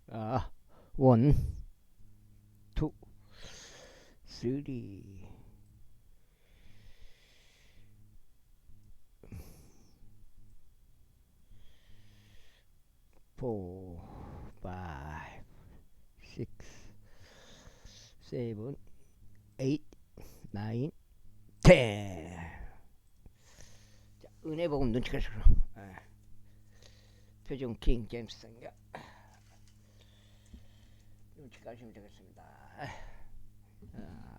아, 원, 투, 쓰리, 포, 파이브, 식스, 세븐, 에잇, 나인, 텐. 자, 은혜 복음 눈치가 싫어. 표정 킹 제임스 성경 눈치 가시면 되겠습니다.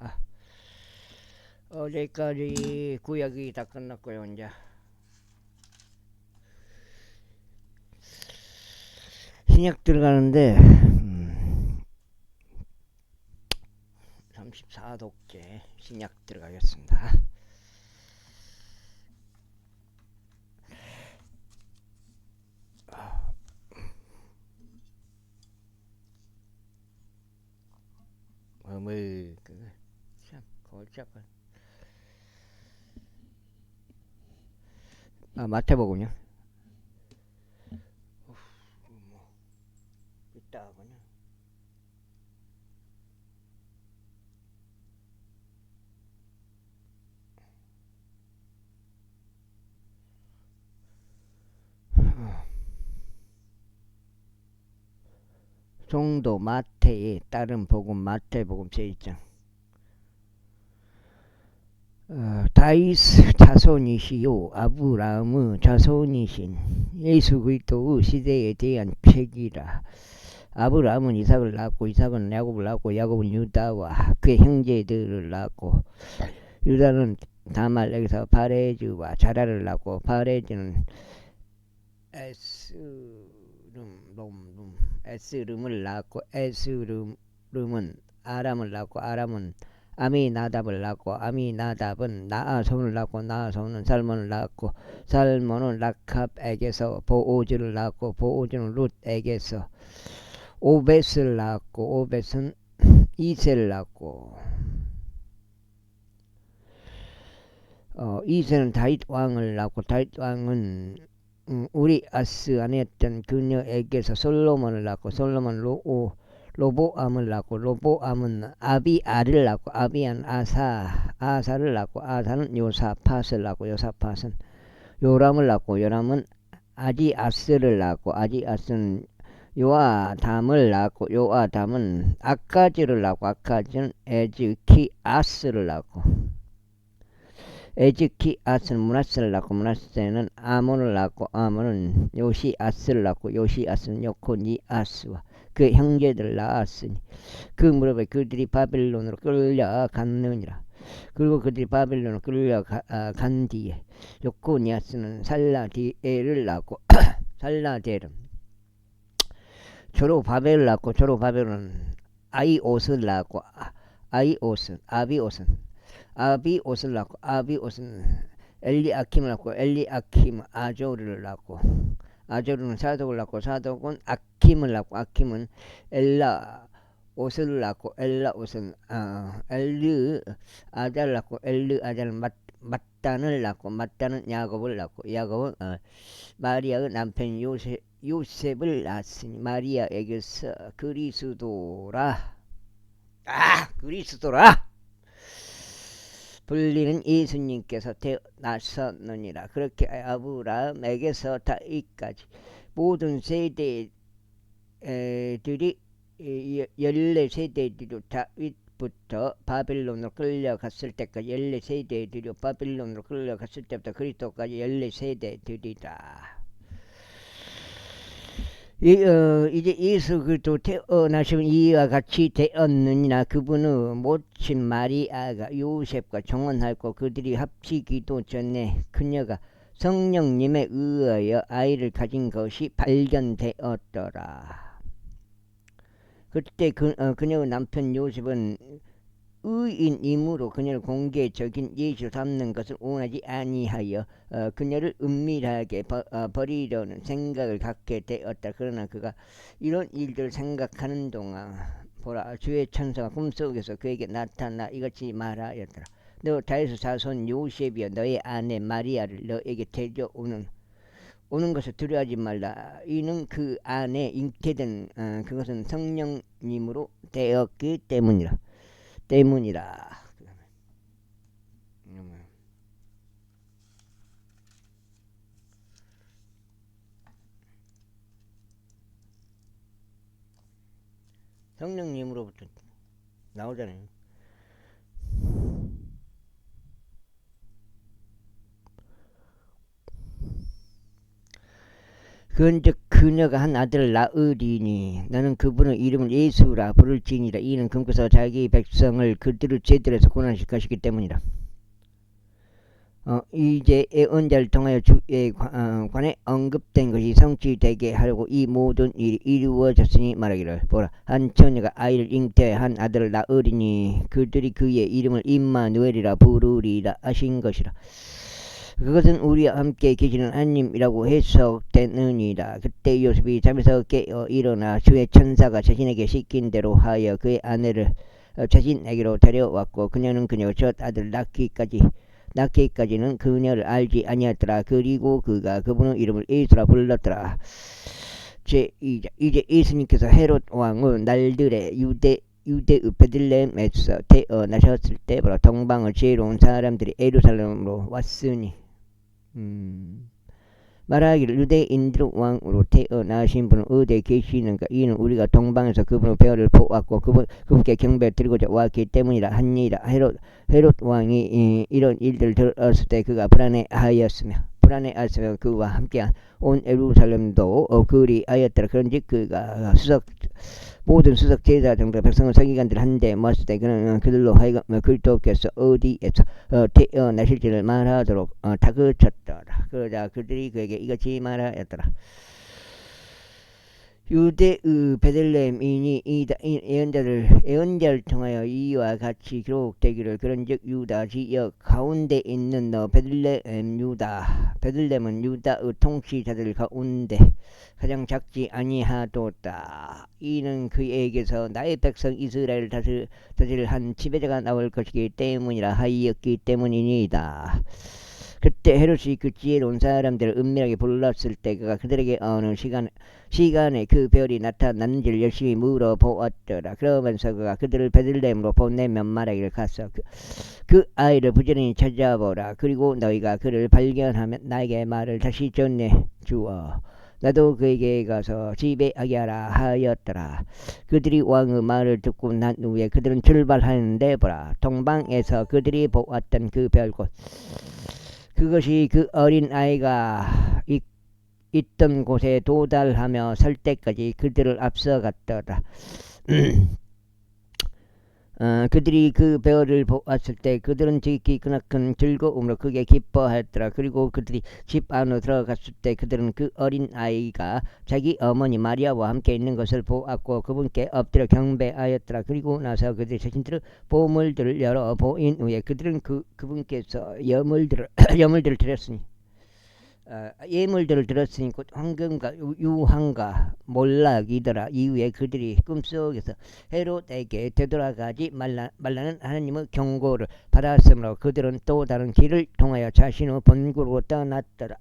아, 어제까지 구약이 다 끝났고요. 이제 신약 들어가는데 34독째 신약 들어가겠습니다. 어물 참 골짝은 마태복음요. 뭐 이따 하거냐. 종도 마태에 따른 복음 마태복음 제1장. 다윗 자손이시요 아브라함의 자손이신 예수 그리스도의 시대에 대한 책이라. 아브라함은 이삭을 낳고 이삭은 야곱을 낳고 야곱은 유다와 그의 형제들을 낳고 유다는 다말렉에서 바레즈와 자라를 낳고 바레즈는 에스름을 낳고 에스름은 아람을 낳고 아람은 아미나답을 낳고 아미나답은 나아손을 낳고 나아손은 살몬을 낳고 살몬은 라캅에게서 보오즈를 낳고 보오즈는 룻에게서 오벳을 낳고 오벳은 이세를 낳고 이세는 다윗 왕을 낳고 다윗 왕은 우리 아스 아내였던 그녀에게서 솔로몬을 낳고 솔로몬은 로보암을 낳고 로보암은 아비아를 낳고 아비안 아사를 낳고 아사는 요사팟을 낳고 요사팟은 요람을 낳고 요람은 아디아스를 낳고 아디아스는 요아담을 낳고 요아담은 아카즈를 낳고 아카즈는 에즈키아스를 낳고 에즈키아스는 므낫세를 낳고 므낫세는 아몬을 낳고 아몬은 요시아스를 낳고 요시아스는 요코니아스와 그 형제들을 낳았으니 그 무렵에 그들이 바빌론으로 끌려갔느니라. 그리고 그들이 바빌론으로 끌려간 뒤에 요코니아스는 살라디엘을 낳고 살라디엘은 조로바벨을 낳고 조로바벨은 아이옷을 낳고 아비옷을 낳고 아비옷은 엘리아킴을 낳고 엘리아킴은 아조르를 낳고 아조르는 사독을 낳고 사독은 아킴을 낳고 아킴은 엘라옷을 낳고 엘라옷은 엘르아잘을 낳고 엘르아잘은 mat단을 낳고 mat단은 야곱을 낳고 야곱은 마리아의 남편 요셉을 낳았으니 마리아에게서 그리스도라 불리는 예수님께서 태어나셨느니라. 그렇게 아브라함에게서 다윗까지 모든 세대들이 14세대들이 다윗부터 바빌론으로 끌려갔을 때까지 14세대들이 바빌론으로 끌려갔을 때부터 그리스도까지 14세대들이다. 이제 예수 그리스도 태어나시면 이와 같이 되었느니라. 그분의 모친 마리아가 요셉과 정혼하였고 그들이 합치기도 전에 그녀가 성령님에 의하여 아이를 가진 것이 발견되었더라. 그때 그녀의 남편 요셉은 의인이므로 그녀를 공개적인 예시로 삼는 것을 원하지 아니하여 그녀를 은밀하게 버리려는 생각을 갖게 되었다. 그러나 그가 이런 일들을 생각하는 동안 보라, 주의 천사가 꿈속에서 그에게 나타나 이같이 말하였더라. 너 다윗의 자손 요셉이여 너의 아내 마리아를 너에게 데려오는 오는 것을 두려워하지 말라. 이는 그 안에 잉태된 그것은 성령님으로 되었기 때문이라. 성령님으로부터 나오잖아요. 그런즉 그녀가 한 아들을 낳으리니 너는 그분의 이름을 예수라 부를지니라. 이는 금께서 자기 백성을 그들의 죄들에서 구원하실 것이기 때문이라. 이제 예언자를 통하여 주에 관해 언급된 것이 성취되게 하려고 이 모든 일이 이루어졌으니 말하기를 보라 한 처녀가 아이를 잉태하여 한 아들을 낳으리니 그들이 그의 이름을 임마누엘이라 부르리라 하신 것이라. 그것은 우리와 함께 계시는 하나님이라고 해석되느니라. 그때 요셉이 잠에서 깨어 일어나 주의 천사가 자신에게 시킨 대로 하여 그의 아내를 자신에게로 데려왔고 그녀는 그녀의 첫 아들을 낳기까지는 그녀를 알지 아니하더라. 그리고 그가 그분의 이름을 예수라 불렀더라. 이제 예수님께서 헤롯 왕의 날들에 유대의 베들레헴에서 태어나셨을 때부터 동방의 지혜로운 사람들이 예루살렘으로 왔으니 말하기를 유대인들 왕으로 태어나신 분은 어디에 계시는가. 이는 우리가 동방에서 그분의 배를 보았고 그분께 경배를 드리고자 왔기 때문이라 하니라. 헤롯 왕이 이런 일들을 들었을 때 그가 불안해하였으며 그와 함께한 온 예루살렘도 그리하였더라. 그런즉 그가 모든 수석 제사장들 백성의 서기관들 한데 모았을 때 그는 그들로 하여금 그리스도께서 어디에서 태어나실지를 말하도록 다그쳤더라. 그러자 그들이 그에게 이같이 말하였더라. 유대의 베들레헴이니 이 예언자를 통하여 이와 같이 기록되기를 그런즉 유다 지역 가운데 있는 너 베들레헴은 유다의 통치자들 가운데 가장 작지 아니하도다. 이는 그에게서 나의 백성 이스라엘을 다스릴 한 지배자가 나올 것이기 때문이라 하였기 때문이니이다. 그때 헤롯이 그 지혜로운 사람들을 은밀하게 불렀을 때 그가 그들에게 어느 시간에 그 별이 나타났는지를 열심히 물어보았더라. 그러면서 그가 그들을 베들레헴으로 보내며 말하기를 가서 그 아이를 부지런히 찾아보라. 그리고 너희가 그를 발견하면 나에게 말을 다시 전해주어 나도 그에게 가서 지배하게 하라 하였더라. 그들이 왕의 말을 듣고 난 후에 그들은 출발하는데 보라 동방에서 그들이 보았던 그 별곳 그것이 그 어린 아이가 있던 곳에 도달하며 설 때까지 그들을 앞서갔더라. 그들이 그 별을 보았을 때 그들은 지극히 크나큰 즐거움으로 크게 기뻐하였더라. 그리고 그들이 집 안으로 들어갔을 때 그들은 그 어린 아이가 자기 어머니 마리아와 함께 있는 것을 보았고 그분께 엎드려 경배하였더라. 그리고 나서 그들이 자신들의 보물들을 열어 보인 후에 그들은 그분께서 예물들을 드렸으니 예물들을 들었으니 곧 황금과 유황과 몰락이더라. 이후에 그들이 꿈속에서 헤롯에게 되돌아가지 말라는 하나님의 경고를 받았으므로 그들은 또 다른 길을 통하여 자신의 본국으로 떠났더라.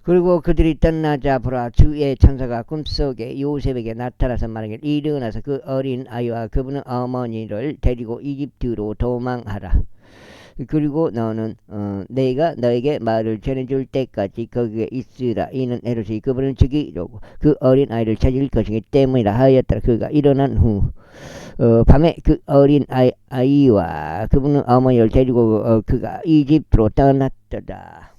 그리고 그들이 떠나자 보라 주의 천사가 꿈속에 요셉에게 나타나서 말하기를 일어나서 그 어린 아이와 그분의 어머니를 데리고 이집트로 도망하라. 그리고 너는 내가 너에게 말을 전해줄 때까지 거기에 있으라. 이는 헤롯이 그분을 죽이려고 그 어린 아이를 찾을 것이기 때문이라 하였더라. 그가 일어난 후 밤에 그 어린 아이와 그분의 어머니를 데리고 그가 이집트로 떠났더라.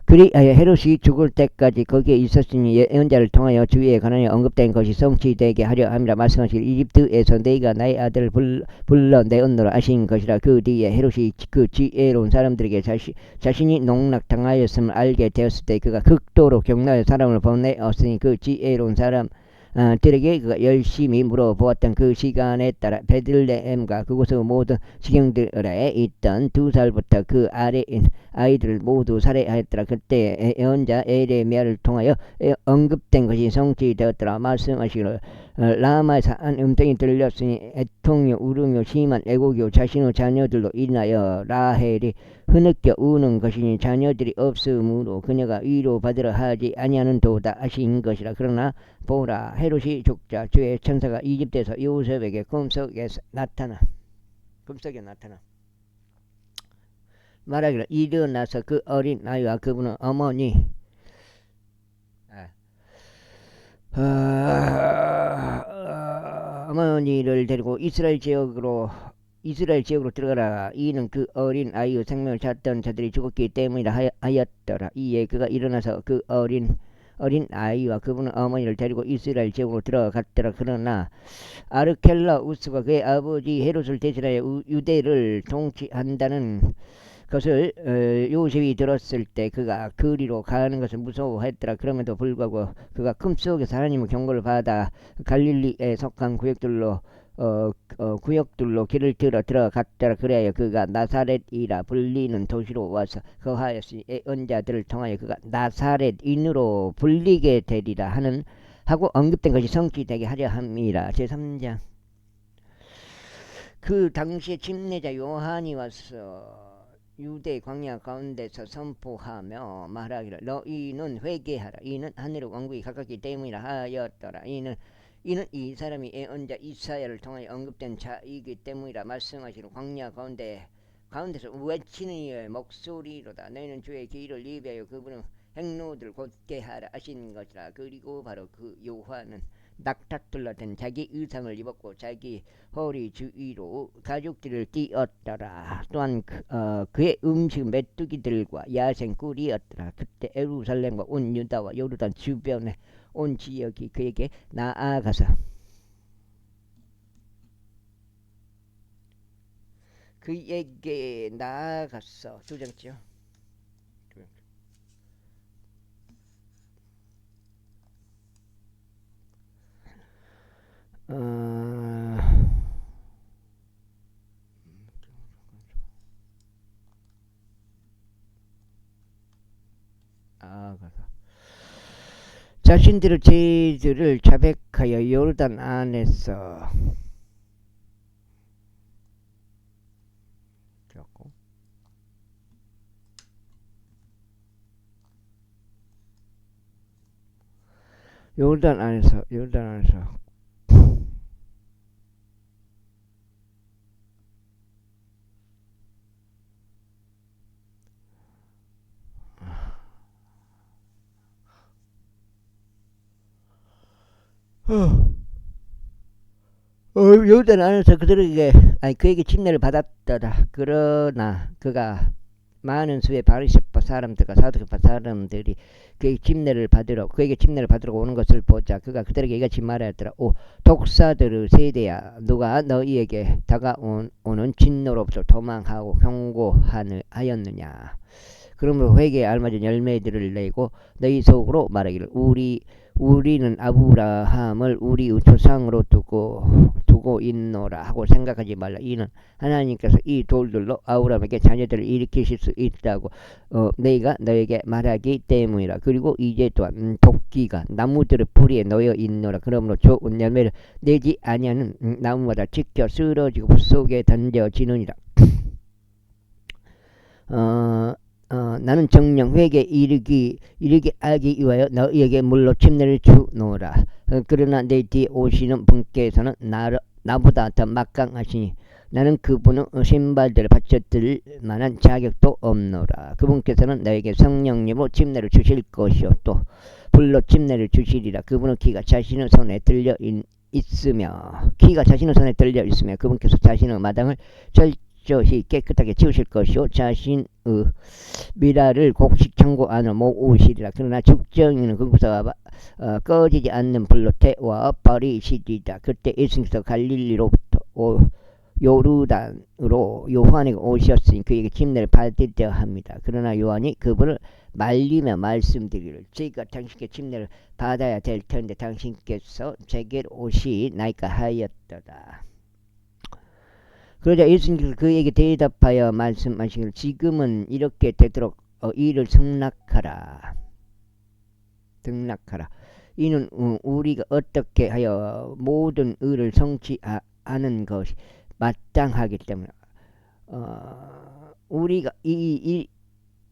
그리하여 헤롯이 죽을 때까지 거기에 있었으니 예언자를 통하여 주위에 관하여 언급된 것이 성취되게 하려 함이라. 말씀하시기를 이집트에서 네가 나의 아들을 불러내었노라 하신 것이라. 그 뒤에 헤롯이 그 지혜로운 사람들에게 자신이 농락당하였음을 알게 되었을 때 그가 극도로 격노하여 사람을 보내었으니 그 지혜로운 들에게 그가 열심히 물어보았던 그 시간에 따라 베들레헴과 그곳의 모든 지경들에 있던 2살부터 그 아래인 아이들을 모두 살해하였더라. 그때 예언자 에레미야를 통하여 언급된 것이 성취되었더라. 말씀하시기를 라마에서 한 음성이 들렸으니 애통요 울음요 심한 애곡요 자신의 자녀들로 인하여 라헬이 흐느껴 우는 것이니 자녀들이 없으므로 그녀가 위로받으러 하지 아니하는 도다 하신 것이라. 그러나 보라, 헤롯이 죽자 주의 천사가 이집트에서 요셉에게 꿈속에 나타나 말하기를 일어나서 그 어린 아이와 그분의 어머니 어머니를 데리고 이스라엘 지역으로 들어가라. 이는 그 어린 아이의 생명을 찾던 자들이 죽었기 때문이라 하였더라. 이에 그가 일어나서 그 어린 아이와 그분의 어머니를 데리고 이스라엘 지역으로 들어갔더라. 그러나 아르켈라우스가 그의 아버지 헤롯을 대신하여 유대를 통치한다는 것을 요셉이 들었을 때 그가 그리로 가는 것을 무서워했더라. 그럼에도 불구하고 그가 꿈속에서 하나님의 경고를 받아 갈릴리에 속한 구역들로 길을 들어갔더라. 그래야 그가 나사렛이라 불리는 도시로 와서 거하였으니 예언자들을 통하여 그가 나사렛인으로 불리게 되리라 하고 언급된 것이 성취되게 하려 함이라. 제3장. 그 당시에 침례자 요한이 와서 유대 광야 가운데서 선포하며 말하기를 너희는 회개하라. 이는 하늘의 왕국이 가깝기 때문이라 하였더라. 이는 이 사람이 예언자 이사야를 통하여 언급된 자이기 때문이라. 말씀하시로 광야 가운데서 외치는 이의 목소리로다. 너희는 주의 길을 예비하여 그분의 행로들 곧게 하라 하신 것이라. 그리고 바로 그 요한은 낙타들로 된 자기 의상을 입었고 자기 허리 주위로 가죽들을 띄었더라. 또한 그의 음식은 메뚜기들과 야생 꿀이었더라. 그때 예루살렘과 온 유다와 요르단 주변에 온 지역이 그에게 나아가서 두 장째요. 자신들의 죄들을 자백하여 요르단 안에서 요르단 안에서 요르단 안에서 그에게 침례를 받았더라. 그러나 그가 많은 수의 바리새파 사람들과 사두개파 사람들이 그에게 침례를 받으러 오는 것을 보자 그가 그들에게 이같이 말하였더라. 오 독사들의 세대야, 누가 너희에게 다가오는 진노로부터 도망하고 경고하였느냐. 그러므로 회개에 알맞은 열매들을 내고 너희 속으로 말하기를 우리는 아브라함을 우리의 조상으로 두고 있노라 하고 생각하지 말라. 이는 하나님께서 이 돌들로 아브라함에게 자녀들을 일으키실 수 있다고 내가 너에게 말하기 때문이라. 그리고 이제 또한 도끼가 나무들의 뿌리에 놓여 있노라. 그러므로 좋은 열매를 내지 아니하는 나무마다 지켜 쓰러지고 불 속에 던져지느니라. 나는 정령 회개에 이르게 하기 위하여 너희에게 물로 침례를 주노라. 그러나 내 뒤에 오시는 분께서는 나보다 더 막강하시니 나는 그분의 신발들을 받쳐들 만한 자격도 없노라. 그분께서는 너에게 성령님으로 침례를 주실 것이요 또 불로 침례를 주시리라. 그분의 키가 자신의 손에 들려 있으며 그분께서 자신의 마당을 철저히 깨끗하게 치우실 것이요 자신의 미라를 곡식 창고 안으로 모으시리라. 그러나 죽정이는 그곳에서 꺼지지 않는 불로 태워 버리시리라. 그때 예수님께서 갈릴리로부터 요르단으로 요한에게 오셨으니 그에게 침례를 받으려 합니다. 그러나 요한이 그분을 말리며 말씀드리를 제가 당신께 침례를 받아야 될 텐데 당신께서 제게로 오시나이까 하였더라. 그러자 예수님께서 그에게 대답하여 말씀하시기를 지금은 이렇게 되도록 이를 승낙하라. 등락하라. 이는 우리가 어떻게 하여 모든 의를 성취하는 것이 마땅하기 때문에 우리가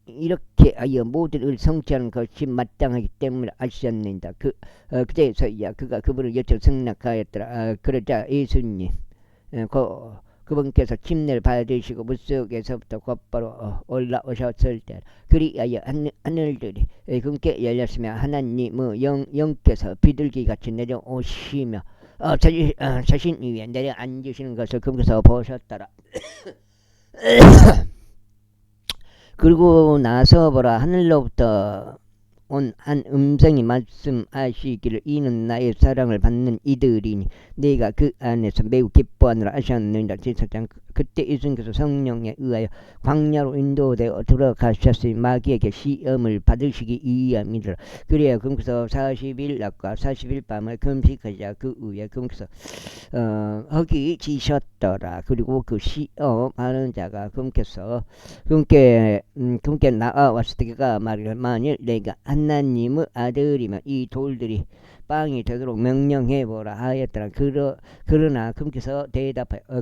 이렇게 하여 모든 의를 성취하는 것이 마땅하기 때문에 아시았는다. 그때서야 그가 그분을 여쭤 승낙하였더라. 그러자 예수님 그분께서 침례를 받으시고 물속에서부터 곧바로 올라오셨을 때 그리하여 하늘들이 그분께 열렸으며 하나님의 영께서 비둘기같이 내려오시며 자신 위에 내려앉으시는 것을 그분께서 보셨더라. 그리고 나서 보라 하늘로부터 온 한 음성이 말씀하시기를 이는 나의 사랑을 받는 이들이니 내가 그 안에서 매우 기뻐하느라 하셨느니라. 제사장 그때 예수님께서 성령에 의하여 광야로 인도되어 들어가셨으니 마귀에게 시험을 받으시기 위함이더라. 그래야 그분께서 40일 낮과 40일 밤을 금식하자 그 후에 그분께서 허기 지셨더라. 그리고 그 시험하는 자가 그분께 나와왔을 때 그가 말하기를 만일 내가 하나님의 아들이면 이 돌들이 빵이 되도록 명령해보라 하였더라. 그러나 그분께서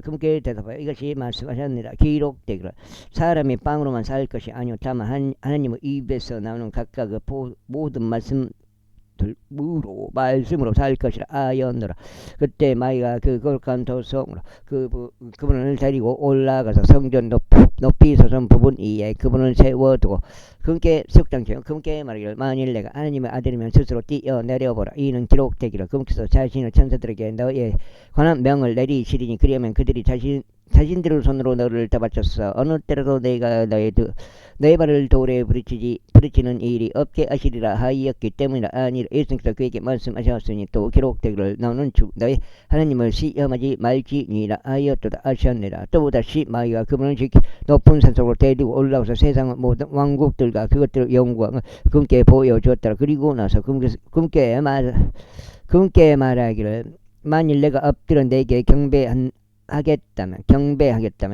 그분께 대답하여 이것이 말씀하셨느니라. 기록되기를 사람이 빵으로만 살 것이 아니요 다만 하나님의 입에서 나오는 각각의 모든 말씀으로 살 것이라 하였노라. 그때 마귀가 그 거룩한 도성으로 그분을 데리고 올라가서 성전 높이 솟은 부분 위에 그분을 세워두고 그분께 석장처럼 그분께 말하기를 만일 내가 하나님의 아들이면 스스로 뛰어내려보라. 이는 기록되기를 그분께서 자신의 천사들에게 너에 관한 명을 내리시리니 그리하면 그들이 자신들의 손으로 너를 떠받쳤어 어느 때라도 내가 너의 발을 돌에 부딪히는 일이 없게 하시리라 하였기 때문이라. 아니라 예수님께서 그에게 말씀하셨으니 또 기록되기를 너는 너의 하나님을 시험하지 말지니라 하였도다 하셨느니라. 또 다시 마귀가 그분을 높은 산속으로 데리고 올라가서 세상의 모든 왕국들과 그것들의 영광을 그분께 보여주었더라. 그리고 나서 그분께 말하기를 만일 내가 엎드려 내게 경배하겠다면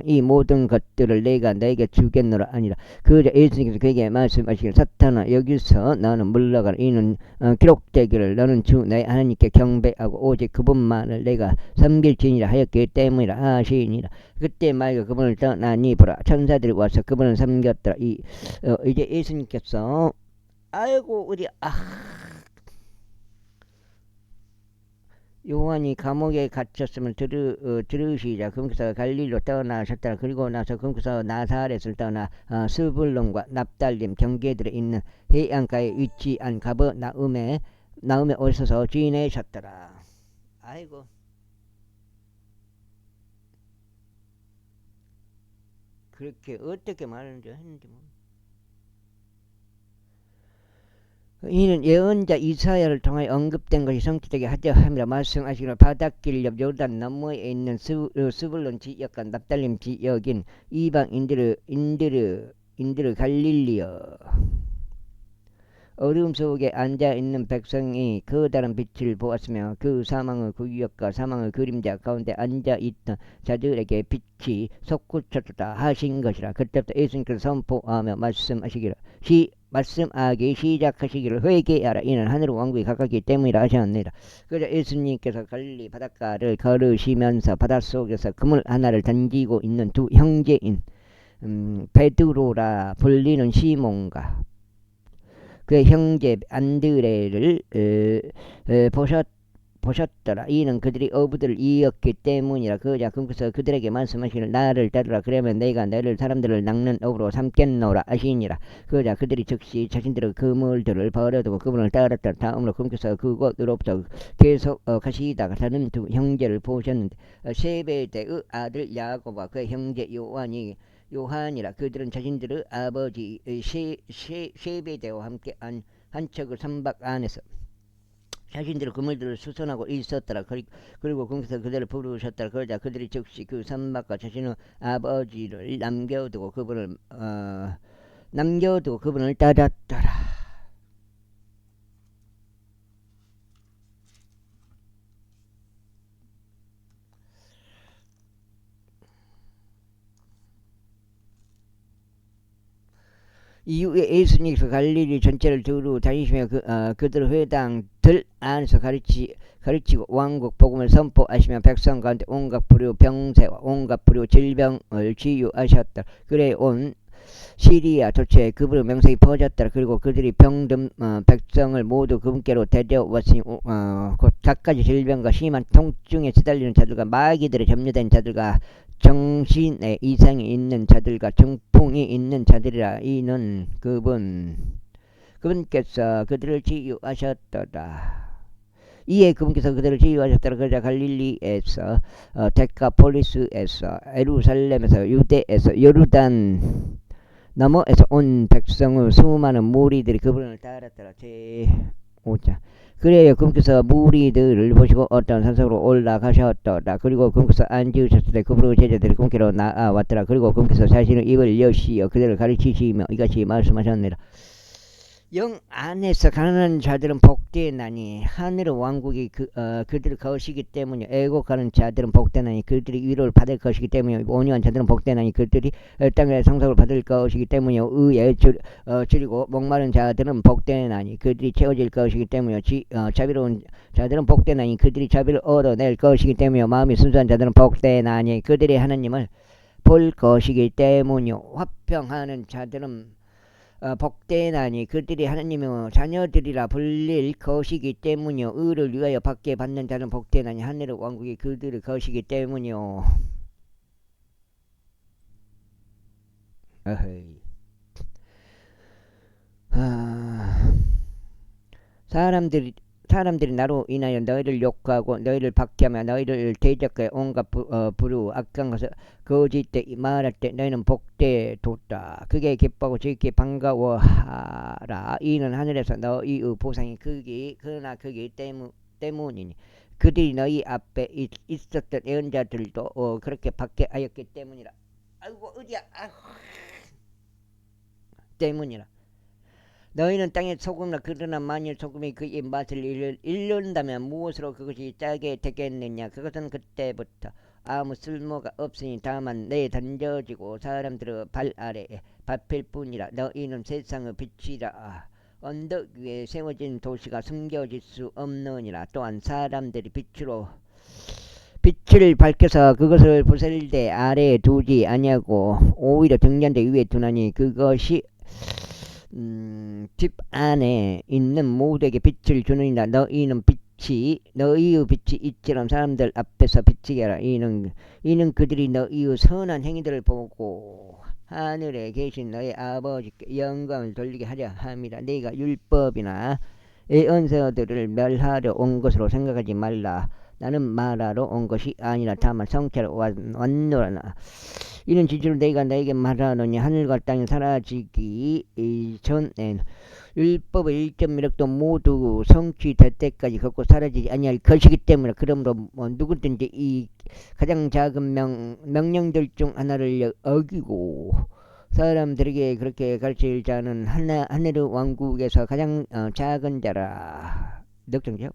이 모든 것들을 내가 너에게 주겠노라 아니라. 그러자 예수님께서 그에게 말씀하시기를 사탄아 여기서 너는 물러가라. 이는 기록되기를 너는 주 너의 하나님께 경배하고 오직 그분만을 내가 섬길지니라 하였기 때문이라 하시니라. 그때 마귀가 그분을 떠나니 보라 천사들이 와서 그분을 섬겼더라. 이제 예수님께서 아이고 우리 요한이 감옥에 갇혔음을 들으시자 그분께서 갈릴리로 떠나셨더라. 그리고 나서 그분께서 나사렛을 떠나 스불론과 납달림 경계들에 있는 해안가에 위치한 가버나움에 오셔서 지내셨더라. 아이고 그렇게 어떻게 말하는지 했는지 이는 예언자 이사야를 통하여 언급된 것이 성취되게 하려 함이라 말씀하시기를 바닷길 옆 요단 너머에 있는 스불론 지역과 납달림 지역인 이방 인들의 갈릴리여 어둠 속에 앉아있는 백성이 커다란 빛을 보았으며 그 사망의 구역과 사망의 그림자 가운데 앉아있던 자들에게 빛이 솟구쳤다 하신 것이라. 그때부터 예수님께서 선포하며 말씀하기 시작하시기를 회개하라. 이는 하늘 왕국이 가깝기 때문이라 하셨느니라. 그래서 예수님께서 갈릴리 바닷가를 걸으시면서 바닷속에서 그물 하나를 던지고 있는 두 형제인 베드로라 불리는 시몬과 그 형제 안드레를 보셨더라. 이는 그들이 어부들을 이었기 때문이라. 그자 그분께서 그들에게 말씀하시기를 나를 따르라. 그러면 내가 너를 사람들을 낚는 어부로 삼겠노라 하시니라. 그자 그들이 즉시 자신들의 그물들을 버려두고 그분을 따랐더라. 다음으로 그분께서 그곳으로부터 계속 가시다가 다른 두 형제를 보셨는데 세베대의 아들 야고보와 그 형제 요한이라. 그들은 자신들의 아버지 세베대와 함께 한 척의 선박 안에서 자신들의 그물들을 수선하고 있었더라. 그리고 그분께서 그들을 부르셨더라. 그러자 그들이 즉시 그 선박과 자신의 아버지를 남겨두고 그분을 남겨도 그분을 따랐더라. 이후에 예수님께서 갈릴리 전체를 두루 다니시며 그들 회당들 안에서 가르치고 왕국 복음을 선포하시며 백성 가운데 온갖 불효 병세와 온갖 불효 질병을 치유하셨다. 그래 온 시리아 도처에 그분의 명성이 퍼졌더라. 그리고 그들이 병든 백성을 모두 그분께로 데려왔으니 곧 각가지 질병과 심한 통증에 시달리는 자들과 마귀들에 점유된 자들과 정신에 이상이 있는 자들과 정풍이 있는 자들이라. 이는 그분께서 그들을 치유하셨더라. 이에 그분께서 그들을 치유하셨더라. 그러자 갈릴리에서 데카폴리스에서 예루살렘에서 유대에서 요르단 너머에서 온 백성의 수많은 무리들이 그분을 따랐더라. 제5장. 그래요. 그분께서 무리들을 보시고 어떤 산속으로 올라가셨더라. 그리고 그분께서 앉으셨을 때 그분의 제자들이 그분께로 나아왔더라. 그리고 그분께서 자신의 입을 여시어 그들을 가르치시며 이같이 말씀하셨느니라. 영 안에서 가난한 자들은 복되나니 하늘의 왕국이 그들을 거시기 때문에 애곡하는 자들은 복되나니 그들이 위로를 받을 것이기 때문에 온유한 자들은 복되나니 그들이 땅의 상속을 받을 것이기 때문에 의에 줄이고 목마른 자들은 복되나니 그들이 채워질 것이기 때문에 자비로운 자들은 복되나니 그들이 자비를 얻어낼 것이기 때문에 마음이 순수한 자들은 복되나니 그들이 하나님을 볼 것이기 때문이요 화평하는 자들은 복되나니 그들이 하나님의 자녀들이라 불릴 것이기 때문이요 의를 위하여 받게 받는 자는 복되나니 하늘의 왕국이 그들의 것이기 때문이요. 사람들이 나로 인하여 너희를 욕하고 너희를 박해하며 너희를 대적하여 온갖 불우 악한 것을 거짓되이 말할 때 너희는 복되도다. 그게 기뻐하고 즐기 반가워하라. 이는 하늘에서 너희의 보상이 그러나 그게 때문이니 그들이 너희 앞에 있었던 예언자들도 그렇게 박해하였기 때문이라. 아이고 어디야. 때문이라. 너희는 땅의 소금이라. 그러나 만일 소금이 그의 맛을 잃는다면 무엇으로 그것이 짜게 되겠느냐. 그것은 그때부터 아무 쓸모가 없으니 다만 내에 던져지고 사람들의 발 아래에 밟힐 뿐이라. 너희는 세상의 빛이라. 언덕 위에 세워진 도시가 숨겨질 수 없느니라. 또한 사람들이 빛을 밝혀서 그것을 부설대 아래에 두지 아니하고 오히려 등잔대 위에 두나니 그것이 집 안에 있는 모두에게 빛을 주느니라. 너희의 빛이 이처럼 사람들 앞에서 비치게 하라. 이는 그들이 너희의 선한 행위들을 보고 하늘에 계신 너희 아버지께 영광을 돌리게 하려 함이라. 네가 율법이나 예언서들을 멸하려 온 것으로 생각하지 말라. 나는 말하러 온 것이 아니라 다만 성취하러 왔노라. 이는 진실로 내가 너에게 말하노니 하늘과 땅이 사라지기 전에 율법의 1.1억도 모두 성취될 때까지 걷고 사라지지 아니할 것이기 때문에 그러므로 누구든지 이 가장 작은 명령들 중 하나를 어기고 사람들에게 그렇게 가르칠 자는 하늘의 왕국에서 가장 작은 자라. 넉정죠.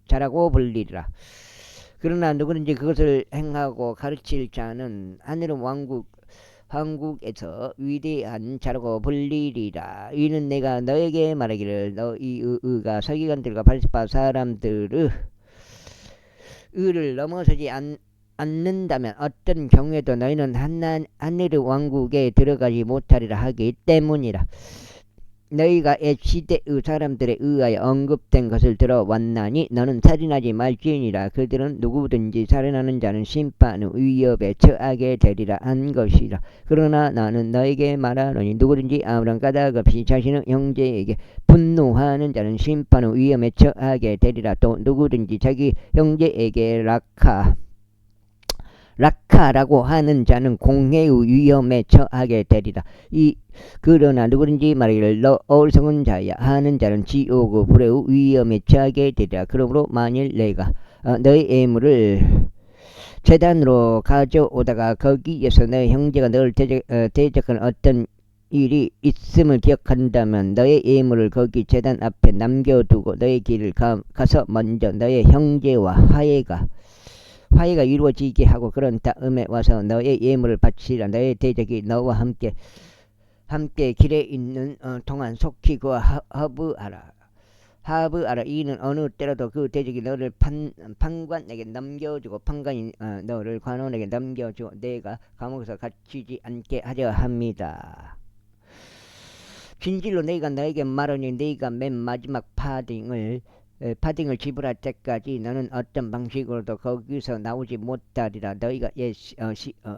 자라고 불리리라. 그러나 누구든지 그것을 행하고 가르칠 자는 하늘의 왕국에서 위대한 자라고 불리리라. 이는 내가 너에게 말하기를 너희 의가 서기관들과 바리새파 사람들의 의를 넘어서지 않는다면 어떤 경우에도 너희는 하늘의 왕국에 들어가지 못하리라 하기 때문이라. 너희가 옛 시대의 사람들에 의하여 언급된 것을 들어왔나니 너는 살인하지 말지니라. 그들은 누구든지 살인하는 자는 심판의 위협에 처하게 되리라 한 것이라. 그러나 나는 너에게 말하노니 누구든지 아무런 까닭 없이 자신의 형제에게 분노하는 자는 심판의 위험에 처하게 되리라. 또 누구든지 자기 형제에게 락하라고 하는 자는 공회의 위험에 처하게 되리라. 그러나 누구든지 말하기를 너 어리석은 자야 하는 자는 지옥의 불의 위험에 처하게 되리라. 그러므로 만일 내가 너의 예물을 제단으로 가져오다가 거기에서 너의 형제가 너를 대적하는 어떤 일이 있음을 기억한다면 너의 예물을 거기 제단 앞에 남겨두고 너의 길을 가서 먼저 너의 형제와 화해가 이루어지게 하고 그런 다음에 와서 너의 예물을 바치라. 너의 대적이 너와 함께 길에 있는 동안 속히 그와 하브하라. 이는 어느 때라도 그 대적이 너를 판관에게 넘겨주고 판관이 너를 관원에게 넘겨주고 내가 감옥에서 갇히지 않게 하려 합니다. 진실로 내가 너에게 말하니 네가 맨 마지막 파딩을 지불할 때까지 너는 어떤 방식으로도 거기서 나오지 못하리라. 너희가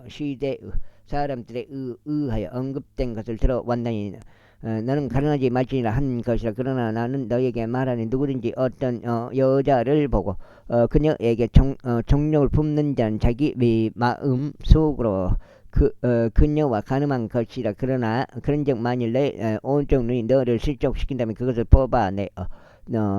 시대의 사람들에 의하여 언급된 것을 들어왔나니 너는 가능하지 말지니라 한 것이라. 그러나 나는 너에게 말하니 누구든지 어떤 여자를 보고 그녀에게 정욕을 품는 자는 자기 마음 속으로 그녀와 가늠한 것이라. 그러나 그런즉 만일 내 오른쪽 눈이 너를 실족시킨다면 그것을 뽑아내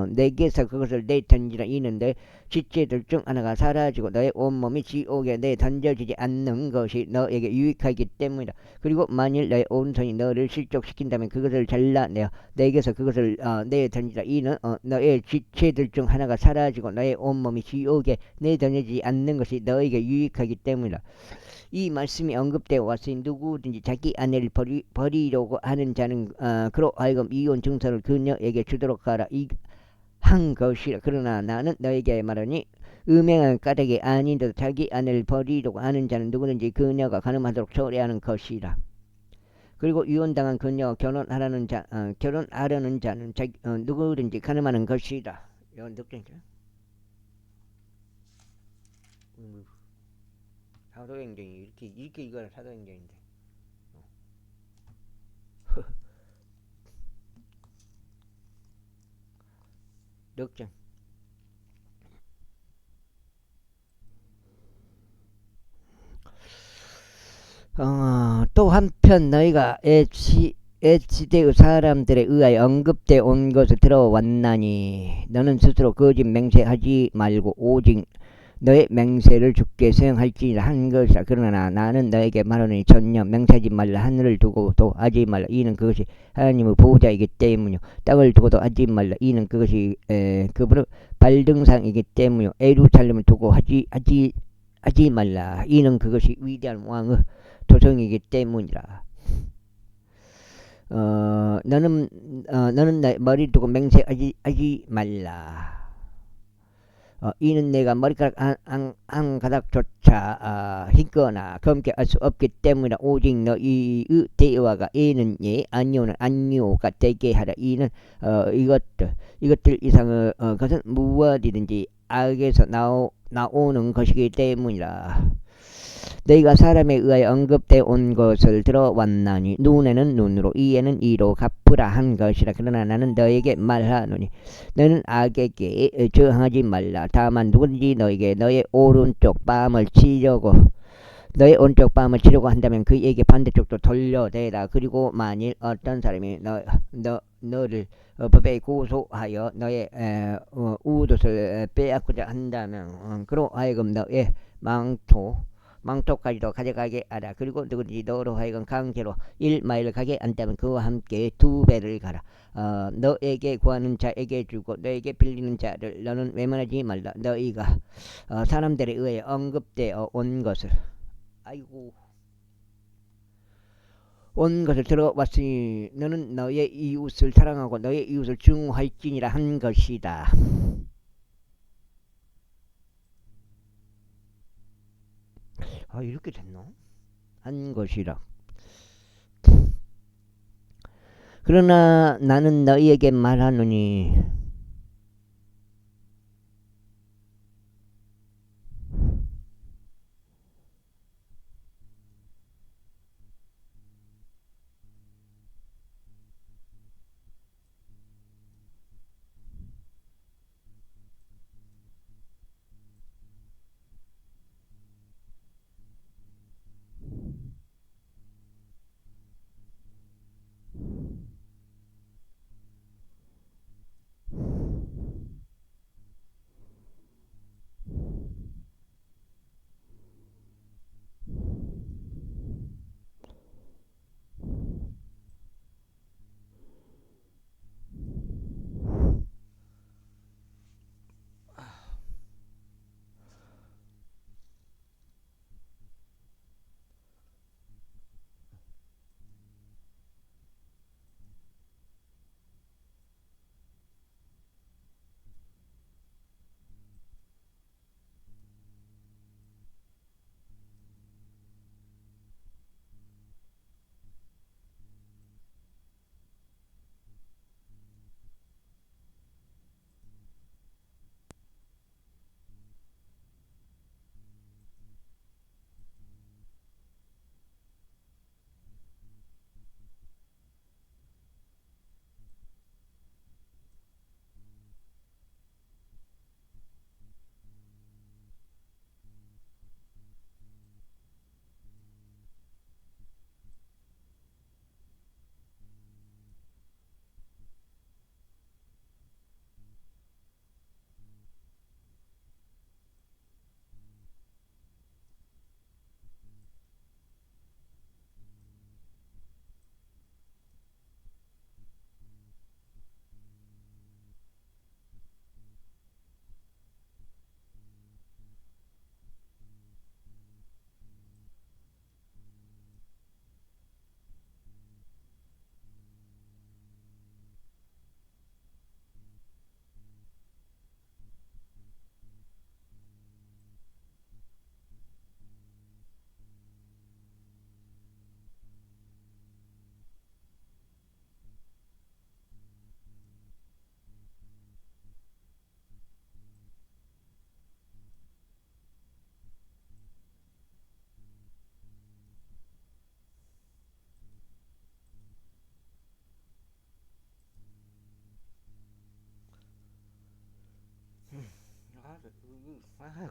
내게서 그것을 내던지라. 이는 내 지체들 중 하나가 사라지고 너의 온몸이 지옥에 내던져지지 않는 것이 너에게 유익하기 때문이다. 그리고 만일 너의 오른손이 너를 실족시킨다면 그것을 잘라내어 내게서 그것을 내던지라. 이는 너의 지체들 중 하나가 사라지고 너의 온몸이 지옥에 내던져지지 않는 것이 너에게 유익하기 때문이다. 이 말씀이 언급되어 왔으니 누구든지 자기 아내를 버리려고 하는 자는 그로 하여금 이혼 증서를 그녀에게 주도록 하라. 한 것이라. 그러나 나는 너에게 말하니 음행한 까닭이 아닌데도 자기 아내를 버리려고 하는 자는 누구든지 그녀가 가늠하도록 처리하는 것이라. 그리고 이혼당한 그녀와 결혼하려는 자는 누구든지 가늠하는 것이라. 이건 늑대인가? 사도행전이 이렇게 이거는 사도행전인데. 늑장. 또 한편 너희가 에치대의 사람들에 의하여 언급되어 온 것을 들어왔나니 너는 스스로 거짓 맹세하지 말고 오직 너의 맹세를 주께 수행할지니라 한 것이라. 그러나 나는 너에게 말하노니 전혀 맹세하지 말라. 하늘을 두고도 하지 말라. 이는 그것이 하나님의 보호자이기 때문이요. 땅을 두고도 하지 말라. 이는 그것이 그분의 발등상이기 때문이요. 예루살렘을 두고 하지 말라. 이는 그것이 위대한 왕의 도성이기 때문이라. 너는 내 머리 두고 맹세하지 말라. 이는 내가 머리카락 한 가닥조차 흰거나 검게 할 수 없기 때문이라. 오직 너희의 대화가 예는 예 아니오는 아니오가 되게 하라. 이는 이것들 이상의 것은 무엇이든지 악에서 나오는 것이기 때문이라. 너희가 사람에 의하여 언급되어 온 것을 들어왔나니 눈에는 눈으로 이에는 이로 갚으라 한 것이라. 그러나 나는 너에게 말하노니 너는 악에게 저항하지 말라. 다만 누구든지 너에게 너의 오른쪽 뺨을 치려고 한다면 그에게 반대쪽도 돌려대라. 그리고 만일 어떤 사람이 너를 법에 고소하여 너의 우옷을 빼앗고자 한다면 그로 하여금 너의 망토까지도 가져가게 하라. 그리고 누구든지 너로 하여금 강제로 1마일을 가게 한다면 그와 함께 2배를 가라. 너에게 구하는 자에게 주고 너에게 빌리는 자를 너는 외면하지 말라. 너희가 사람들에 의해 언급되어 온 것을 들어왔으니 너는 너의 이웃을 사랑하고 너의 이웃을 증오할지니라 한 것이다. 이렇게 됐나? 한 것이라. 그러나 나는 너희에게 말하노니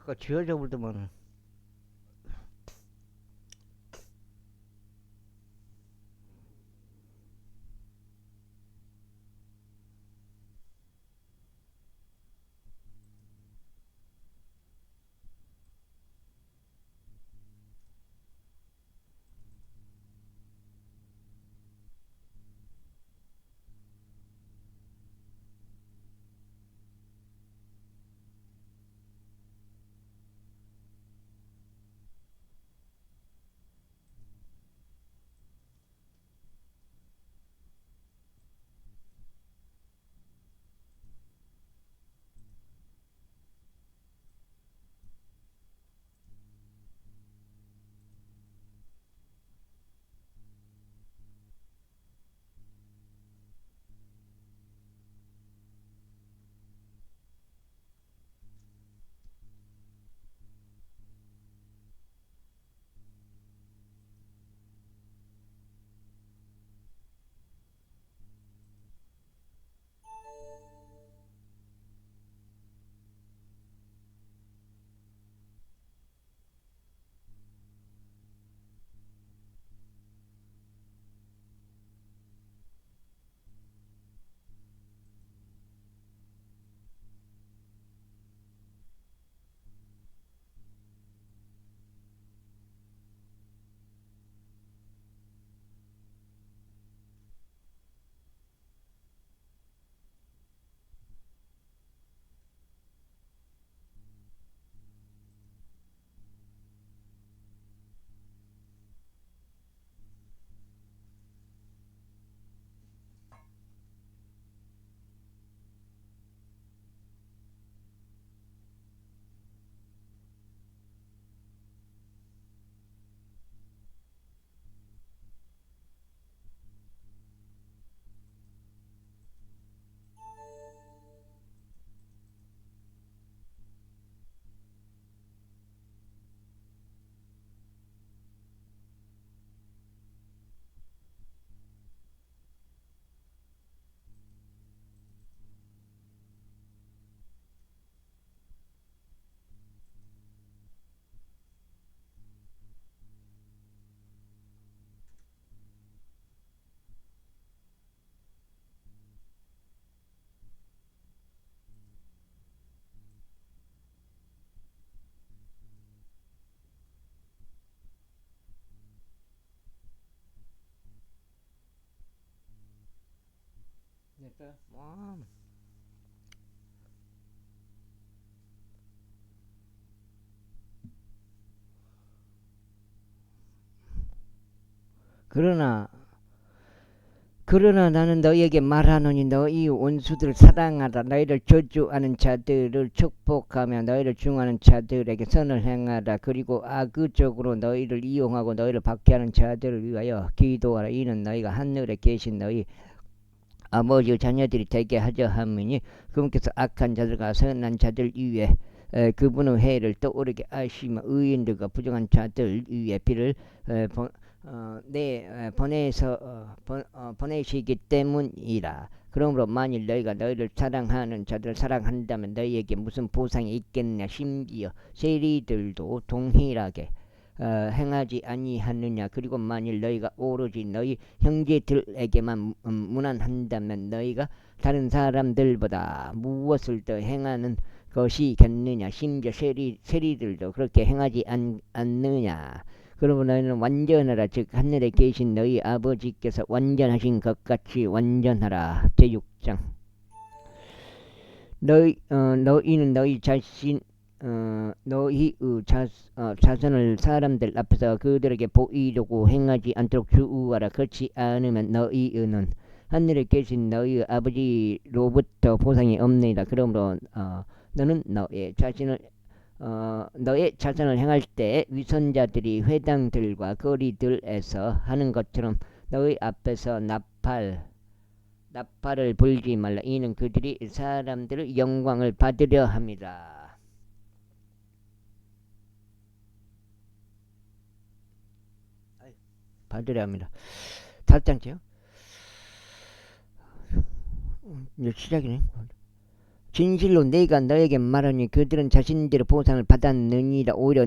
그 지어져 버리더만. 그러니까 그러나 나는 너희에게 말하노니 너희 원수들을 사랑하라. 너희를 저주하는 자들을 축복하며 너희를 중하는 자들에게 선을 행하라. 그리고 악의적으로 너희를 이용하고 너희를 박해하는 자들을 위하여 기도하라. 이는 너희가 하늘에 계신 너희 아버지의 자녀들이 되게 하려 함이니 그분께서 악한 자들과 선한 자들 위에 그분의 해를 떠오르게 하시며 의인들과 부정한 자들 위에 비를 보내시기 때문이라. 그러므로 만일 너희가 너희를 사랑하는 자들을 사랑한다면 너희에게 무슨 보상이 있겠냐. 심지어 세리들도 동일하게 행하지 아니하느냐. 그리고 만일 너희가 오로지 너희 형제들에게만 무난한다면 너희가 다른 사람들보다 무엇을 더 행하는 것이겠느냐. 심지어 세리들도 그렇게 행하지 않느냐. 그러므로 너희는 완전하라. 즉 하늘에 계신 너희 아버지께서 완전하신 것 같이 완전하라. 제6장. 너희는 너희 자신 너희의 자손을 사람들 앞에서 그들에게 보이려고 행하지 않도록 주의하라. 그렇지 않으면 너희는 하늘에 계신 너희 아버지로부터 보상이 없느니라. 그러므로 너는 너의 자손을 행할 때 위선자들이 회당들과 거리들에서 하는 것처럼 너희 앞에서 나팔을 불지 말라. 이는 그들이 사람들의 영광을 받으려 함이라. 받으려 합니다. 다섯 장째요? 이제 시작이네. 진실로 내가 너에게 말하니 그들은 자신들의 보상을 받았느니라. 오히려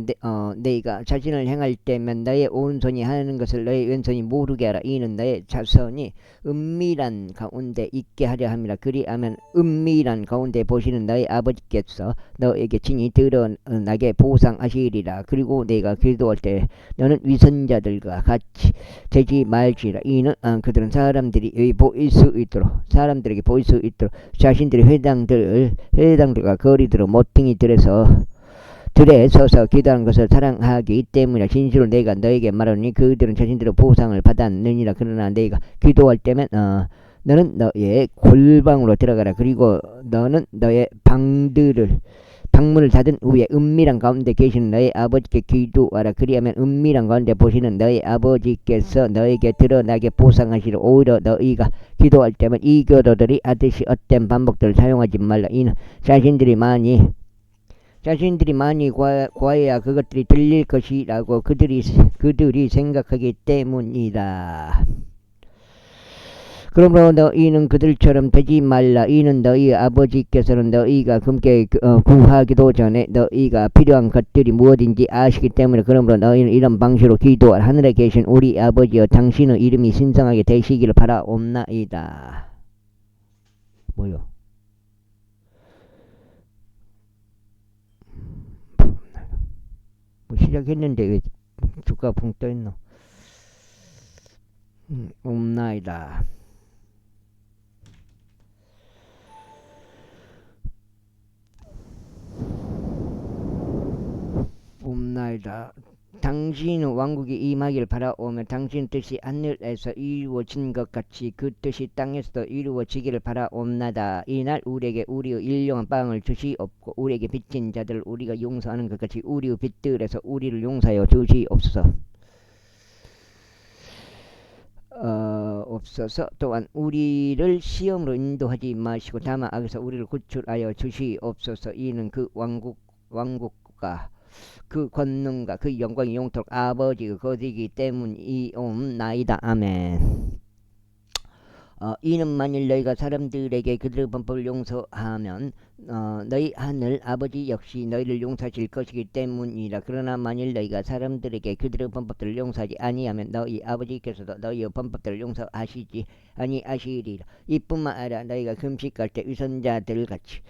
내가 자신을 행할 때면 너의 오른손이 하는 것을 너의 왼손이 모르게 하라. 이는 너의 자손이 은밀한 가운데 있게 하려 함이라. 그리하면 은밀한 가운데 보시는 너의 아버지께서 너에게 친히 드러나게 보상하시리라. 그리고 내가 기도할 때 너는 위선자들과 같이 되지 말지라. 이는 그들은 사람들에게 보일 수 있도록 자신들의 회당들과 거리들로 모퉁이 들에 서서 기도하는 것을 사랑하기 때문이라. 진실로 내가 너에게 말하노니 그들은 자신들의 보상을 받았느니라. 그러나 내가 기도할 때면 너는 너의 골방으로 들어가라. 그리고 너는 너의 방문을 닫은 후에 은밀한 가운데 계시는 너의 아버지께 기도하라. 그리하면 은밀한 가운데 보시는 너의 아버지께서 너에게 드러나게 보상하시라. 오히려 너희가 기도할 때면 이 교도들이 하듯이 헛된 반복들을 사용하지 말라. 이는 자신들이 많이 과해야 그것들이 들릴 것이라고 그들이 생각하기 때문이다. 그러므로 너희는 그들처럼 되지 말라. 이는 너희 아버지께서는 너희가 금께 구하기도 전에 너희가 필요한 것들이 무엇인지 아시기 때문에. 그러므로 너희는 이런 방식으로 기도하라. 하늘에 계신 우리 아버지여, 당신의 이름이 신성하게 되시기를 바라옵나이다. 뭐요? 뭐 시작했는데 왜 주가 붕 떠있노? 옵나이다. 당신의 왕국이 임하기를 바라오며 당신 뜻이 하늘에서 이루어진 것 같이 그 뜻이 땅에서도 이루어지기를 바라옵나다. 이날 우리에게 우리의 일용한 빵을 주시옵고 우리에게 빚진 자들을 우리가 용서하는 것 같이 우리의 빚들에서 우리를 용서하여 주시옵소서. 또한 우리를 시험으로 인도하지 마시고 다만 악에서 우리를 구출하여 주시옵소서. 이는 그 왕국과 그 권능과 그 영광이 영토록 아버지가 거두기 때문이옵나이다. 아멘. 이는 만일 너희가 사람들에게 그들의 범법을 용서하면 너희 하늘 아버지 역시 너희를 용서하실 것이기 때문이라. 그러나 만일 너희가 사람들에게 그들의 범법들을 용서하지 아니하면 너희 아버지께서도 너희의 범법들을 용서하시지 아니하시리라. 이뿐만 아니라 너희가 금식할 때 위선자들 같이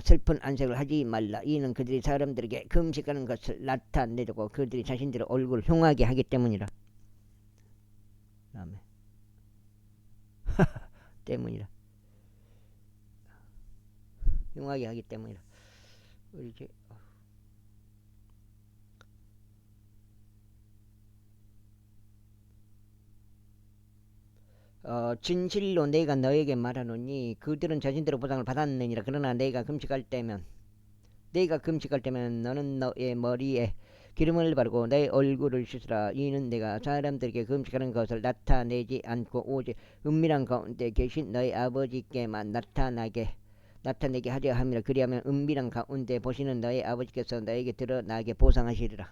슬픈 안색을 하지 말라. 이는 그들이 사람들에게 금식하는 것을 나타내고 그들이 자신들의 얼굴을 흉하게 하기 때문이라. 아멘. 때문이라. 흉하게 하기 때문이라. 이렇게 진실로 내가 너에게 말하노니 그들은 자신들의 보상을 받았느니라. 그러나 내가 금식할 때면 너는 너의 머리에 기름을 바르고 너의 얼굴을 씻으라. 이는 내가 사람들에게 금식하는 것을 나타내지 않고 오직 은밀한 가운데 계신 너의 아버지께만 나타내게 하려 함이라. 그리하면 은밀한 가운데 보시는 너의 아버지께서 너에게 드러나게 보상하시리라.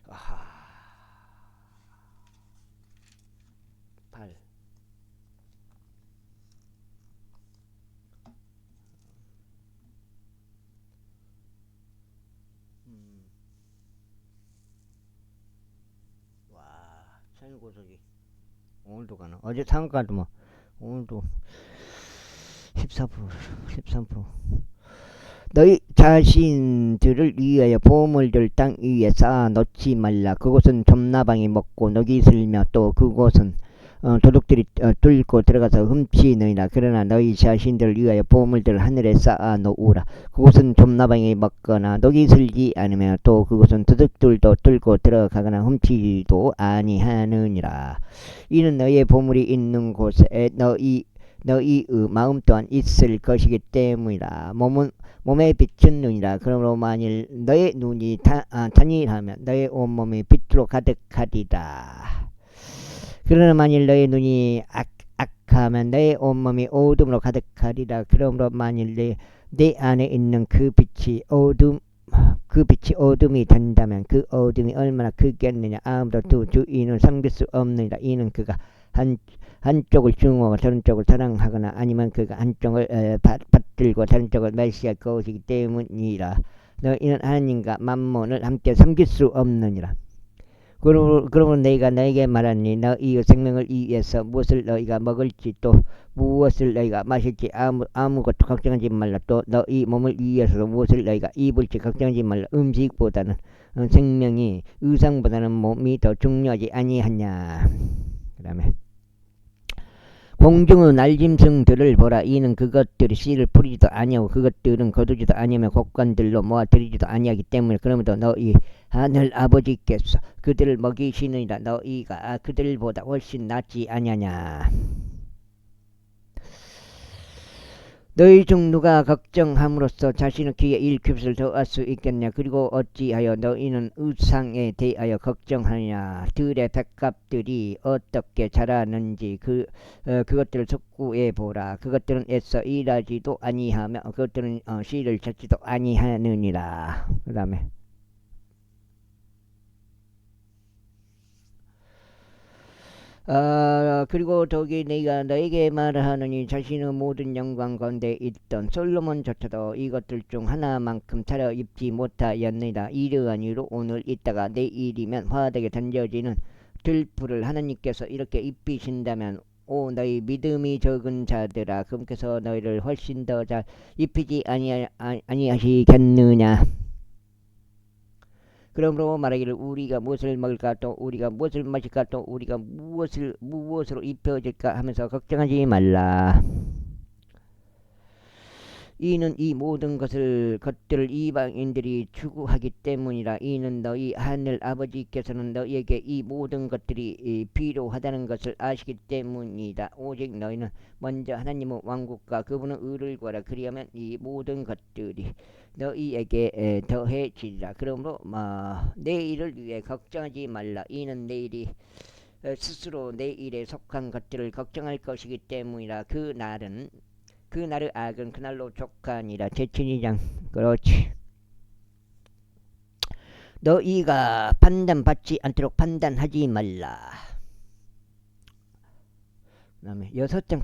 아하. 8. 와, 천고석이 오늘도 가나? 어제 상가도 뭐 오늘도 14%, 13%. 너희 자신들을 위하여 보물들 땅 위에 쌓아 놓지 말라. 그곳은 점나방이 먹고 녹이 슬며 또 그곳은 도둑들이 뚫고 들어가서 훔치느니라. 그러나 너희 자신들을 위하여 보물들을 하늘에 쌓아 놓으라. 그곳은 점나방이 먹거나 녹이 슬지 않으며 또 그곳은 도둑들도 뚫고 들어가거나 훔치지도 아니하느니라. 이는 너희의 보물이 있는 곳에 너희의 마음 또한 있을 것이기 때문이라. 몸에 비친 눈이라. 그러므로 만일 너의 눈이 단일하면 너의 온몸이 빛으로 가득하리라. 그러나 만일 너의 눈이 악하면 너의 온몸이 어둠으로 가득하리라. 그러므로 만일 내 안에 있는 그 빛이 어둠이 된다면 그 어둠이 얼마나 크겠느냐. 아무도 두 주인을 섬길 수 없느니라. 이는 그가 한쪽을 증오하고 다른 쪽을 사랑하거나 아니면 그가 한쪽을 받들고 다른 쪽을 멸시할 것이기 때문이라. 너희는 하나님과 만몬을 함께 섬길 수 없느니라. 그러므로 너희가 너에게 말하니 너희의 생명을 위해서 무엇을 너희가 먹을지 또 무엇을 너희가 마실지 아무것도 걱정하지 말라. 또 너희 몸을 위해서 무엇을 너희가 입을지 걱정하지 말라. 음식보다는 생명이 의상보다는 몸이 더 중요하지 아니하냐. 그 다음에 공중의 날짐승들을 보라. 이는 그것들이 씨를 뿌리지도 아니하고 그것들은 거두지도 아니하며 곡간들로 모아들이지도 아니하기 때문에 그러므로 너희 하늘 아버지께서 그들을 먹이시느니라. 너희가 그들보다 훨씬 낫지 아니하냐. 너희 중 누가 걱정함으로써 자신의 귀에 일급을 더할 수 있겠냐. 그리고 어찌하여 너희는 의상에 대하여 걱정하느냐. 들의 백합들이 어떻게 자라는지 그것들을 속구해 보라. 그것들은 애써 일하지도 아니하며 그것들은 씨를 찾지도 아니하느니라. 그 다음에 그리고 저기 네가 너에게 말하느니 자신의 모든 영광 가운데 있던 솔로몬조차도 이것들 중 하나만큼 차려입지 못하였느니라. 이러하니로 오늘 있다가 내일이면 화덕에 던져지는 들불을 하나님께서 이렇게 입히신다면 오 너희 믿음이 적은 자들아 그분께서 너희를 훨씬 더 잘 입히지 아니하시겠느냐. 그러므로 말하기를 우리가 무엇을 먹을까 또 우리가 무엇을 마실까 또 우리가 무엇으로 입혀질까 하면서 걱정하지 말라. 이는 이 모든 것들을 이방인들이 추구하기 때문이라. 이는 너희 하늘 아버지께서는 너희에게 이 모든 것들이 필요하다는 것을 아시기 때문이다. 오직 너희는 먼저 하나님의 왕국과 그분의 의를 구하라. 그리하면 이 모든 것들이 너희에게 더해지리라. 그러므로 내일을 위해 걱정하지 말라. 이는 내일이 스스로 내일에 속한 것들을 걱정할 것이기 때문이라. 그날의 악은 그날로 족하니라. 제7장 그렇지. 너희가 판단받지 않도록 판단하지 말라. 그 다음에 6장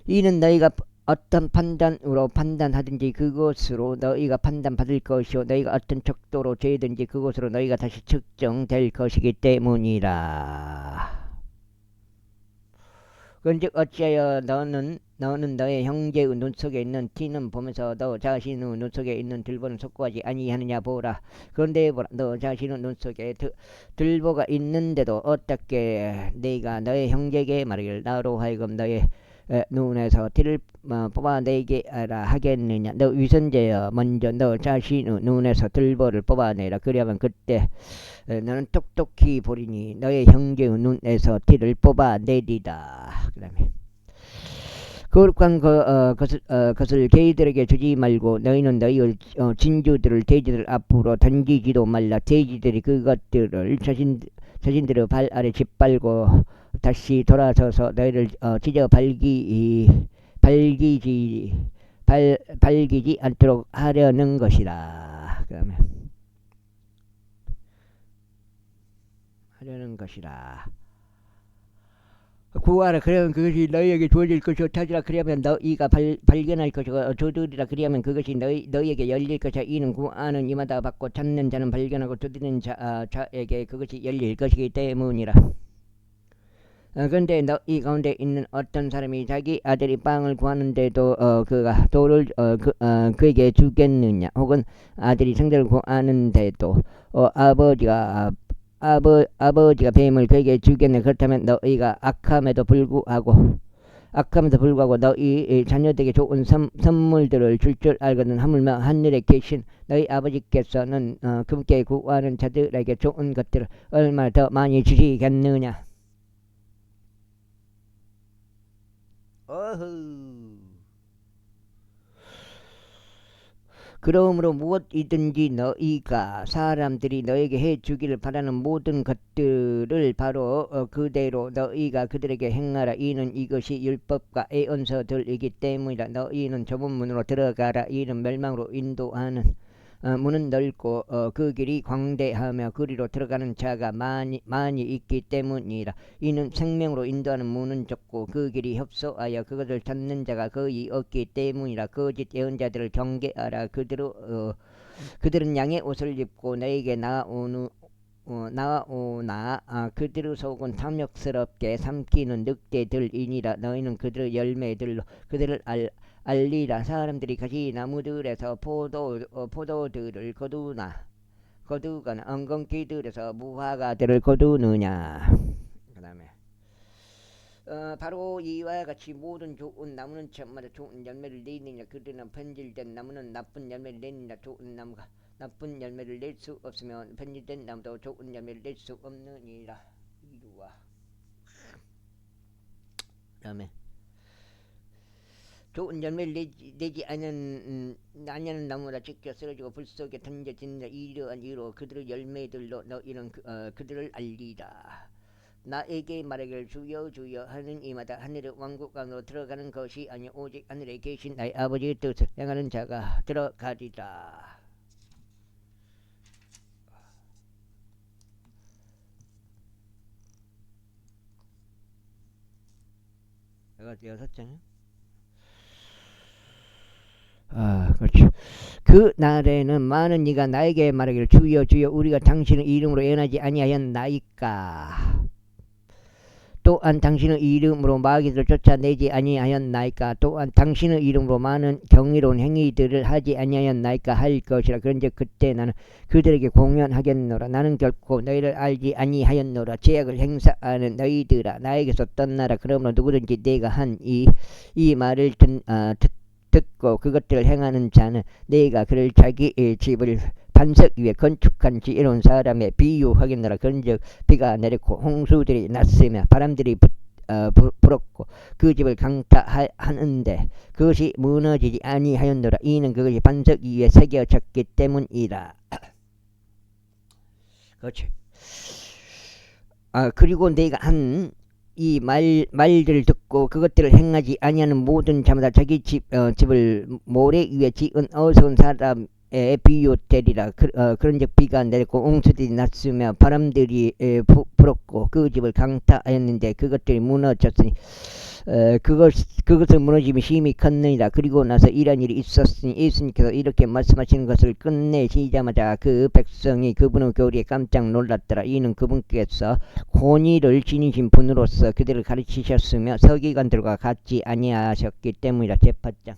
이는 너희가 어떤 판단으로 판단하든지 그것으로 너희가 판단받을 것이요 너희가 어떤 척도로 재든지 그것으로 너희가 다시 측정될 것이기 때문이라. 그런즉 어찌하여 너는 너의 형제의 눈 속에 있는 티는 보면서 너 자신의 눈 속에 있는 들보는 속고하지 아니하느냐. 보라. 그런데 보라 너 자신의 눈 속에 들보가 있는데도 어떻게 네가 너의 형제에게 말하기를 나로 하여금 너의 눈에서 티를 뽑아내게 하겠느냐. 너 위선자여 먼저 너 자신의 눈에서 들보를 뽑아내라. 그리하면 그때 너는 똑똑히 보리니 너의 형제의 눈에서 티를 뽑아내리다. 그 다음에 거룩한 것을 개이들에게 주지 말고 너희는 너희의 진주들을 돼지들 앞으로 던지지도 말라. 돼지들이 그것들을 자신들의 발 아래 짓밟고 다시 돌아서서 너희를 찢어 발기지 않도록 하려는 것이라. 그다음에 하려는 것이라. 구하라. 그러면 그것이 너희에게 주어질 것이요 찾으라. 그러면 너희가 발견할 것이고 두드리라. 그리하면 그것이 너희에게 열릴 것이야. 이는 구하는 이마다 받고 찾는 자는 발견하고 두드리는 자에게 그것이 열릴 것이기 때문이라. 그런데 너희 가운데 있는 어떤 사람이 자기 아들이 빵을 구하는데도 그가 돌을 그에게 주겠느냐. 혹은 아들이 성전을 구하는데도 아버지가 뱀을 그에게 주겠네. 그렇다면 너희가 악함에도 불구하고 너희 자녀들에게 좋은 선물들을 줄 알거든. 하물며 하늘에 계신 너희 아버지께서는 그분께 구하는 자들에게 좋은 것들을 얼마나 더 많이 주시겠느냐. 그러므로 무엇이든지 너희가 사람들이 너에게 해주기를 바라는 모든 것들을 바로 그대로 너희가 그들에게 행하라. 이는 이것이 율법과 예언서들이기 때문이라. 너희는 좁은 문으로 들어가라. 이는 멸망으로 인도하는 문은 넓고 그 길이 광대하며 그리로 들어가는 자가 많이 있기 때문이라. 이는 생명으로 인도하는 문은 좁고 그 길이 협소하여 그것을 찾는 자가 거의 없기 때문이라. 거짓 예언자들을 경계하라. 그들은 양의 옷을 입고 너에게 나오나 그들의 속은 탐욕스럽게 삼키는 늑대들이니라. 너희는 그들의 열매들로 그들을 알리라. 사람들이 가지 나무들에서 포도들을 거두거나 엉겅퀴들에서 무화과들을 거두느냐. 그 다음에 바로 이와 같이 모든 좋은 나무는 저마다 좋은 열매를 내느냐. 그러나 변질된 나무는 나쁜 열매를 내느냐. 좋은 나무가 나쁜 열매를 낼 수 없으면 변질된 나무도 좋은 열매를 낼 수 없느니라. 이루와. 그다음에 좋은 열매를 내지 않는 나무라 찢겨 쓰러지고 불 속에 던져진다. 이러한 이유로 그들의 열매들로 너희는 그들을 알리라. 나에게 말하기를 주여 주여 하는 이마다 하늘의 왕국 안으로 들어가는 것이 아니요 오직 하늘에 계신 나의 아버지의 뜻을 행하는 자가 들어가리라. 이거 6장. 그렇지. 그 날에는 많은 이가 나에게 말하기를 주여 주여 우리가 당신의 이름으로 예언하지 아니하였나이까. 또한 당신의 이름으로 마귀들을 쫓아내지 아니하였나이까. 또한 당신의 이름으로 많은 경이로운 행위들을 하지 아니하였나이까 할 것이라. 그런즉 그때 나는 그들에게 공연하겠노라. 나는 결코 너희를 알지 아니하였노라. 죄악을 행사하는 너희들아 나에게서 떠나라. 그러므로 누구든지 내가 한 이 말을 듣고 그것들을 행하는 자는 내가 그를 자기 집을 반석 위에 건축한 지혜로운 사람에 비유하겠노라. 그런즉 비가 내렸고 홍수들이 났으며 바람들이 불었고 그 집을 강타하는데 그것이 무너지지 아니하였노라. 이는 그것이 반석 위에 새겨졌기 때문이라. 그렇지. 그리고 내가 한 이 말들을 듣고 그것들을 행하지 아니하는 모든 자마다 자기 집을 모래 위에 지은 어리석은 사람에 비유되리라. 그런즉 비가 내렸고 홍수들이 났으며 바람들이 불었고 그 집을 강타하였는데 그것들이 무너졌으니 그것을 무너짐이 심히 컸느니라. 그리고 나서 이런 일이 있었으니 예수님께서 이렇게 말씀하시는 것을 끝내시자마자 그 백성이 그분의 교리에 깜짝 놀랐더라. 이는 그분께서 권위를 지니신 분으로서 그들을 가르치셨으며 서기관들과 같지 아니하셨기 때문이라. 제8장.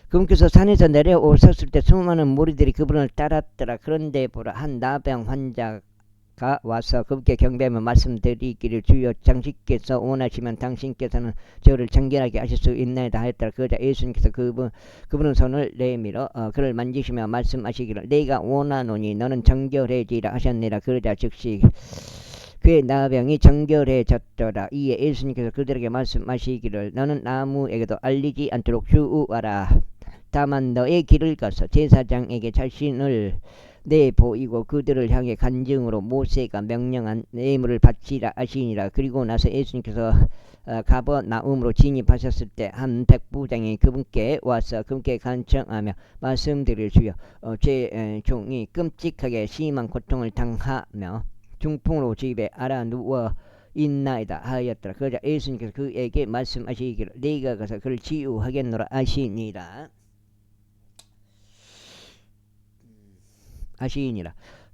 그분께서 산에서 내려오셨을 때 수많은 무리들이 그분을 따랐더라. 그런데 보라 한 나병 환자가 와서 그분께 경배하며 말씀드리기를 주여 장식께서 원하시면 당신께서는 저를 정결하게 하실 수 있나이다 하였더라. 그러자 예수님께서 그분은 손을 내밀어 그를 만지시며 말씀하시기를 내가 원하노니 너는 정결해지라 하셨느니라. 그러자 즉시 그의 나병이 정결해졌더라. 이에 예수님께서 그들에게 말씀하시기를 너는 아무에게도 알리지 않도록 주의하라. 다만 너의 길을 가서 제사장에게 자신을 내보이고 그들을 향해 간증으로 모세가 명령한 예물을 바치라 하시니라. 그리고 나서 예수님께서 가버나움으로 진입하셨을 때 한 백부장이 그분께 와서 그분께 간청하며 말씀드릴 주여 제 종이 끔찍하게 심한 고통을 당하며 중풍으로 집에 알아 누워 있나이다 하였더라. 그러자 예수님께서 그에게 말씀하시기를 네가 가서 그를 치유하겠노라 하시니라.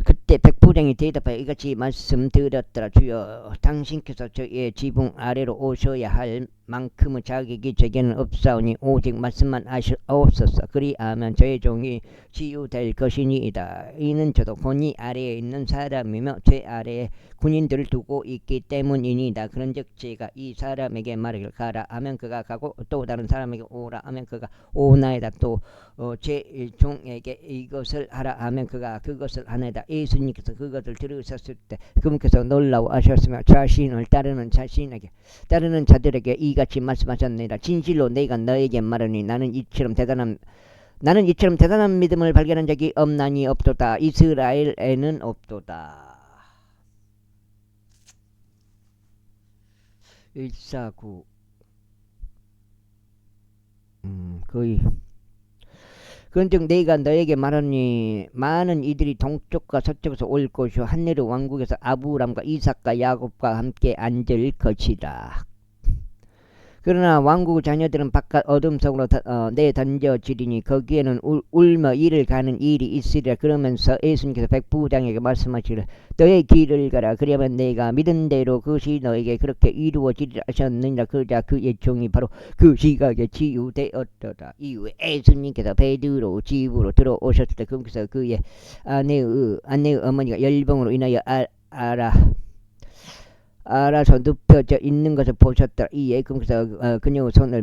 그때 백부장이 대답하여 이같이 말씀드렸더라. 주여 당신께서 저의 지붕 아래로 오셔야 할 만큼의 자격이 제게는 없사오니 오직 말씀만 하옵소서. 그리하면 저의 종이 치유될 것이니이다. 이는 저도 권위 아래에 있는 사람이며 제 아래에 군인들을 두고 있기 때문이니이다. 그런즉 제가 이 사람에게 말하기를 가라 하면 그가 가고 또 다른 사람에게 오라 하면 그가 오나이다. 또 제 종에게 이것을 하라 하면 그가 그것을 하나이다. 예수님께서 그것을 들으셨을 때 그분께서 놀라워하셨으며 자신을 따르는 자들에게 이같이 말씀하셨느니라. 진실로 내가 너에게 말하니 나는 이처럼 대단한 믿음을 발견한 적이 없나니 없도다. 이스라엘에는 없도다. 149 거의. 그런즉 내가 너에게 말하니 많은 이들이 동쪽과 서쪽에서 올 것이요 하늘의 왕국에서 아브람과 이삭과 야곱과 함께 앉을 것이다. 그러나 왕국 자녀들은 바깥 어둠 속으로 내던져지리니 거기에는 울며 이를 가는 일이 있으리라. 그러면서 예수님께서 백부장에게 말씀하시기를 너의 길을 가라. 그러면 내가 믿은 대로 그것이 너에게 그렇게 이루어지리라 하셨느니라. 그러자 그의 종이 바로 그 시각에 치유되었더라. 이후에 예수님께서 베드로 집으로 들어오셨을 때 거기서 그의 아내의 어머니가 열병으로 인하여 알아서 눕혀져 있는 것을 보셨더라. 이에 그래서 그녀의 손을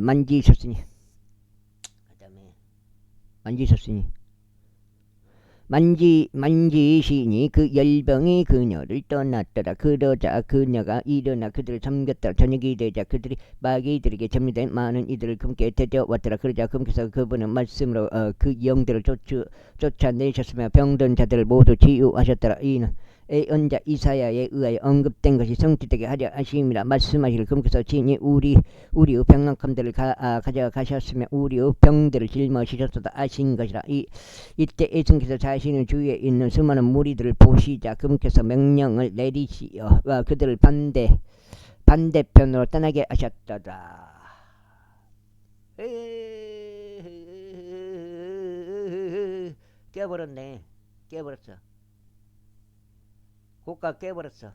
만지시니 그 열병이 그녀를 떠났더라. 그러자 그녀가 일어나 그들을 섬겼더라. 저녁이 되자 그들이 마귀들에게 점유된 많은 이들을 그분께 데려왔더라. 그러자 그분께서 그분의 말씀으로 그 영들을 쫓아내셨으며 병든 자들을 모두 치유하셨더라. 이는 예언자 이사야에 의하여 언급된 것이 성취되게 하려 하심이라. 말씀하시기를 그분께서 친히 우리의 병약함들을 가져가셨으며 우리의 병들을 짊어지셨도다 하신 것이라. 이때 예수님께서 자신의 주위에 있는 수많은 무리들을 보시자 그분께서 명령을 내리시어 그들을 반대편으로 떠나게 하셨더라. 깨버렸어. 고가 깨버렸어.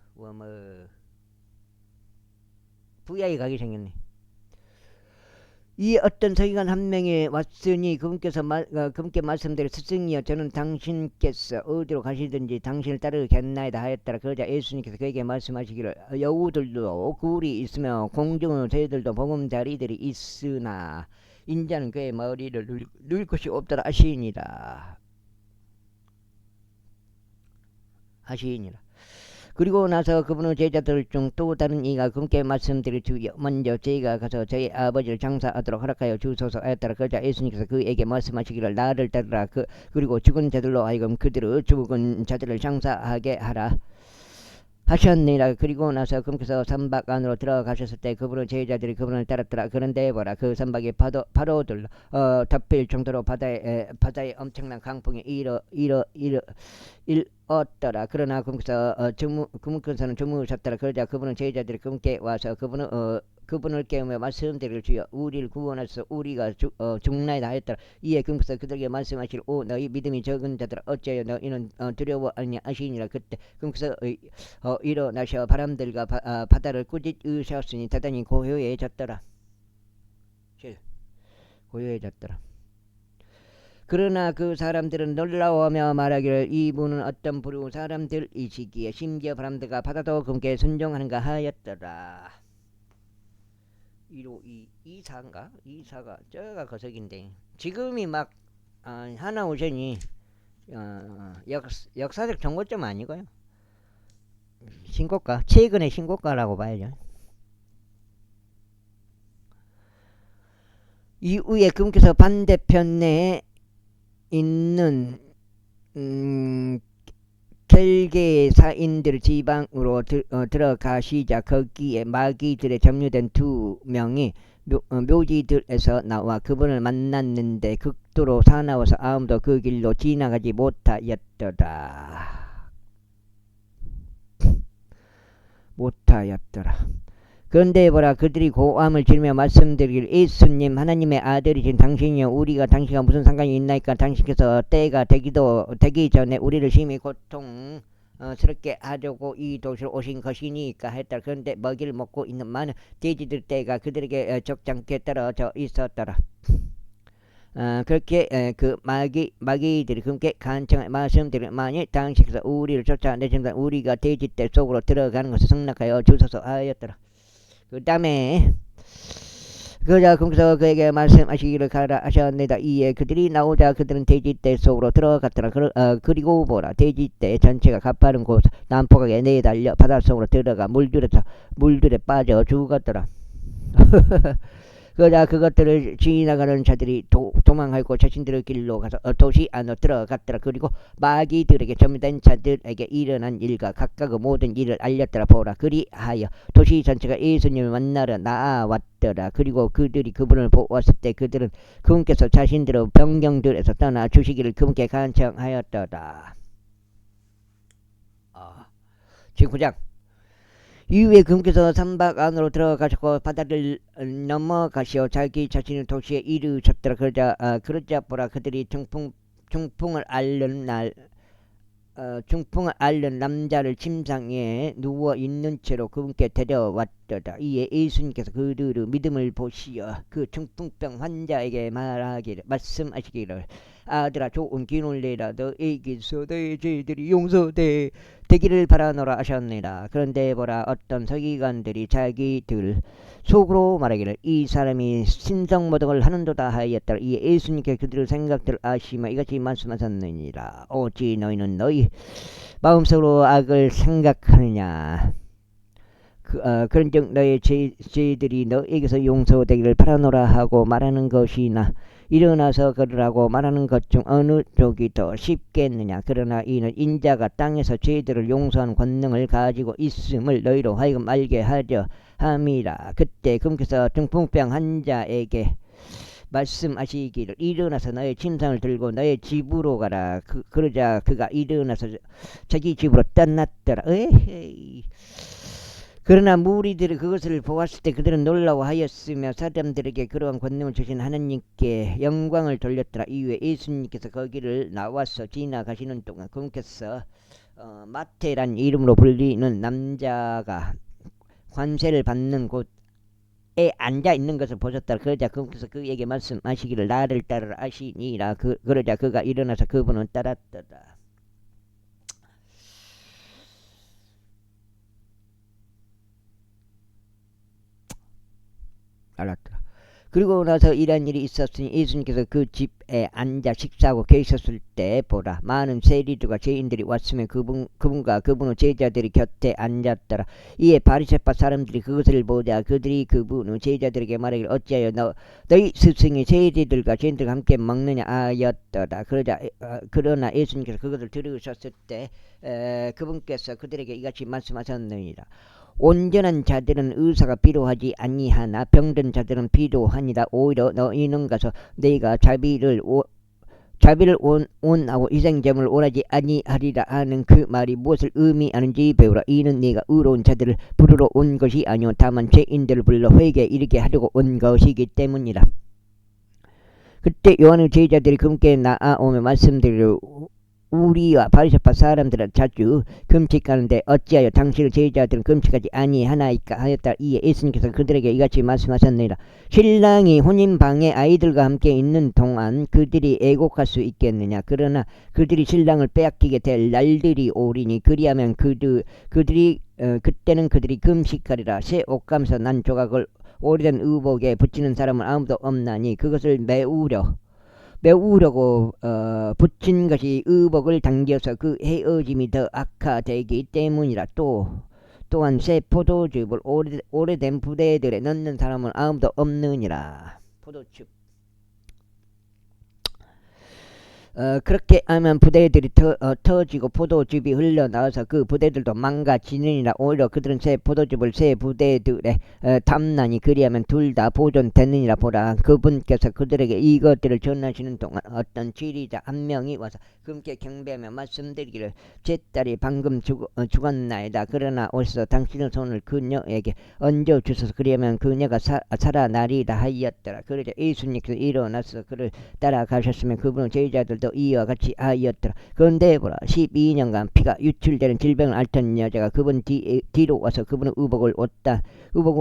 부야에 가게 생겼네. 이 어떤 서기관 한 명이 왔으니 그분께서 그분께 말씀드려 스승이여 저는 당신께서 어디로 가시든지 당신을 따르겠나이다 하였더라. 그러자 예수님께서 그에게 말씀하시기를 여우들도 굴이 있으며 공중의 새들도 보금자리들이 있으나 인자는 그의 머리를 누일 것이 없더라 하시니라. 그리고 나서 그분의 제자들 중 또 다른 이가 그분께 말씀드릴 주여 먼저 저희가 가서 저희 아버지를 장사하도록 허락하여 주소서 하였더라. 그러자 예수님께서 그에게 말씀하시기를 나를 따르라. 그리고 죽은 자들로 하여금 그들을 죽은 자들을 장사하게 하라 하셨느니라. 그리고 나서 그분께서 선박 안으로 들어가셨을 때 그분의 제자들이 그분을 따랐더라. 그런데 보라 그 선박이 파도들로 덮일 정도로 바다에 엄청난 강풍이 일었더라. 그러나 그분께서는 주무셨더라. 그러자 그분은 제자들이 그분께 와서 그분을 깨우며 말씀드릴 주여 우리를 구원하셔서 우리가 죽나이다 하였더라. 이에 그분께서 그들에게 말씀하시길 오 너희 믿음이 적은 자들아 어찌하여 너희는 두려워하느냐 하시니라. 그때 그분께서 일어나셔 바람들과 바다를 꾸짖으셨으니 대단히 고요해졌더라. 그러나 그 사람들은 놀라워하며 말하기를 이분은 어떤 부류한 사람들이시기에 심지어 바람들과 바다도 그분께 순종하는가 하였더라. 이사가 저가 거석인데 지금이 막 하나오션이 역사적 정고점 아니고요. 신고가 최근의 신고가라고 봐야죠. 이후에 그분께서 반대편에 있는 켈게의 사인들 지방으로 들어가시자 거기에 마귀들에 점유된 2명이 묘지들에서 나와 그분을 만났는데 극도로 사나워서 아무도 그 길로 지나가지 못하였더라. 그런데 보라 그들이 고함을 지르며 말씀드리기를 예수님 하나님의 아들이신 당신이여 우리가 당신과 무슨 상관이 있나이까. 당신께서 때가 되기 전에 우리를 심히 고통스럽게 하려고 이 도시로 오신 것이니까 했더라. 그런데 먹이를 먹고 있는 많은 돼지들 떼가 그들에게 적잖게 떨어져 있었더라. 그렇게 그 마귀들이 그렇게 간청하여 말씀드리면 만일 당신께서 우리를 쫓아내신다 우리가 돼지떼 속으로 들어가는 것을 승낙하여 주소서 하였더라. 그 다음에 그러자 그분께서 그에게 말씀하시기를 가라 하셨습니다. 이에 그들이 나오자 그들은 돼지떼 속으로 들어갔더라. 그리고 보라 돼지떼 전체가 가파른 곳 난폭하게 내달려 바닷속으로 들어가 물들에 빠져 죽었더라. 그러자 그것들을 지나가는 자들이 도망하고 자신들의 길로 가서 도시 안으로 들어갔더라. 그리고 마귀들에게 점유된 자들에게 일어난 일과 각각의 모든 일을 알렸더라. 보라, 그리하여 도시 전체가 예수님을 만나러 나아왔더라. 그리고 그들이 그분을 보았을 때 그들은 그분께서 자신들의 병경들에서 떠나 주시기를 그분께 간청하였더라. 제9장 이후에 그분께서 산박 안으로 들어가셨고 바다를 넘어가시어 자기 자신의 도시에 이르셨더라. 그러자 보라, 그들이 중풍을 앓는 남자를 침상에 누워 있는 채로 그분께 데려왔더라. 이에 예수님께서 그들의 믿음을 보시어 그 중풍병 환자에게 말씀하시기를, 아들아, 좋은 기운을 내라. 너에게서 너의 죄들이 용서되기를 바라노라 하셨느니라. 그런데 보라, 어떤 서기관들이 자기들 속으로 말하기를, 이 사람이 신성모독을 하는도다 하였더라. 이에 예수님께 그들의 생각들을 아시며 이같이 말씀하셨느니라. 어찌 너희는 너희 마음속으로 악을 생각하느냐. 그런즉 너의 죄들이 너에게서 용서되기를 바라노라 하고 말하는 것이나 일어나서 걸으라고 말하는 것 중 어느 쪽이 더 쉽겠느냐. 그러나 이는 인자가 땅에서 죄들을 용서하는 권능을 가지고 있음을 너희로 하여금 알게 하려 함이라. 그때 그분께서 중풍병 환자에게 말씀하시기를, 일어나서 너의 침상을 들고 너의 집으로 가라. 그러자 그가 일어나서 자기 집으로 떠났더라. 에헤이. 그러나 무리들이 그것을 보았을 때 그들은 놀라워하였으며 사람들에게 그러한 권능을 주신 하나님께 영광을 돌렸더라. 이후에 예수님께서 거기를 나와서 지나가시는 동안 그분께서 마태란 이름으로 불리는 남자가 관세를 받는 곳에 앉아 있는 것을 보셨더라. 그러자 그분께서 그에게 말씀하시기를, 나를 따르라 하시니라. 그러자 그가 일어나서 그분을 따랐더라. 알았더라. 그리고 나서 이런 일이 있었으니 예수님께서 그 집에 앉아 식사하고 계셨을 때 보라, 많은 세리들과 죄인들이 왔으며 그분과 그분의 제자들이 곁에 앉았더라. 이에 바리새파 사람들이 그것을 보자 그들이 그분의 제자들에게 말하기를, 어찌하여 너희 스승이 세리들과 죄인들과 함께 먹느냐 하였더라. 그러나 예수님께서 그것을 들으셨을 때 그분께서 그들에게 이같이 말씀하셨느니라. 온전한 자들은 의사가 필요하지 아니하나 병든 자들은 필요하니라. 오히려 너희는 가서 너희가 자비를 원하고 희생제물을 원하지 아니하리라 하는 그 말이 무엇을 의미하는지 배우라. 이는 네가 의로운 자들을 부르러 온 것이 아니오 다만 죄인들을 불러 회개에 이르게 하려고 온 것이기 때문이라. 그때 요한의 제자들이 그분께 나아오며 말씀드리려, 우리와 바리새파 사람들은 자주 금식하는데 어찌하여 당신의 제자들은 금식하지 아니하나이까 하였다. 이에 예수님께서 그들에게 이같이 말씀하셨느니라. 신랑이 혼인방에 아이들과 함께 있는 동안 그들이 애곡할 수 있겠느냐. 그러나 그들이 신랑을 빼앗기게 될 날들이 오리니 그리하면 그때는 그들이 금식하리라. 새 옷감에서 난 조각을 오래된 의복에 붙이는 사람은 아무도 없나니 그것을 메우려고 붙인 것이 의복을 당겨서 그 헤어짐이 더 악화되기 때문이라. 또한 새 포도즙을 오래된 부대들에 넣는 사람은 아무도 없느니라. 포도즙. 그렇게 하면 부대들이 터지고 포도즙이 흘러나와서 그 부대들도 망가지느니라. 오히려 그들은 새 포도즙을 새 부대들에 담나니 그리하면 둘 다 보존되느니라. 보라, 그분께서 그들에게 이것들을 전하시는 동안 어떤 지리자 한 명이 와서 그분께 경배하며 말씀드리기를, 제 딸이 방금 죽었나이다. 그러나 오셔서 당신의 손을 그녀에게 얹어주소서. 그리하면 그녀가 살아나리다 하였더라. 그러자 예수님께서 일어나서 그를 따라가셨으며 그분의 제자들도 이와 같이 하였더라. 그런데 보라, 12년간 피가 유출되는 질병을 앓던 여자가 그분 뒤로 와서 그분의 의복을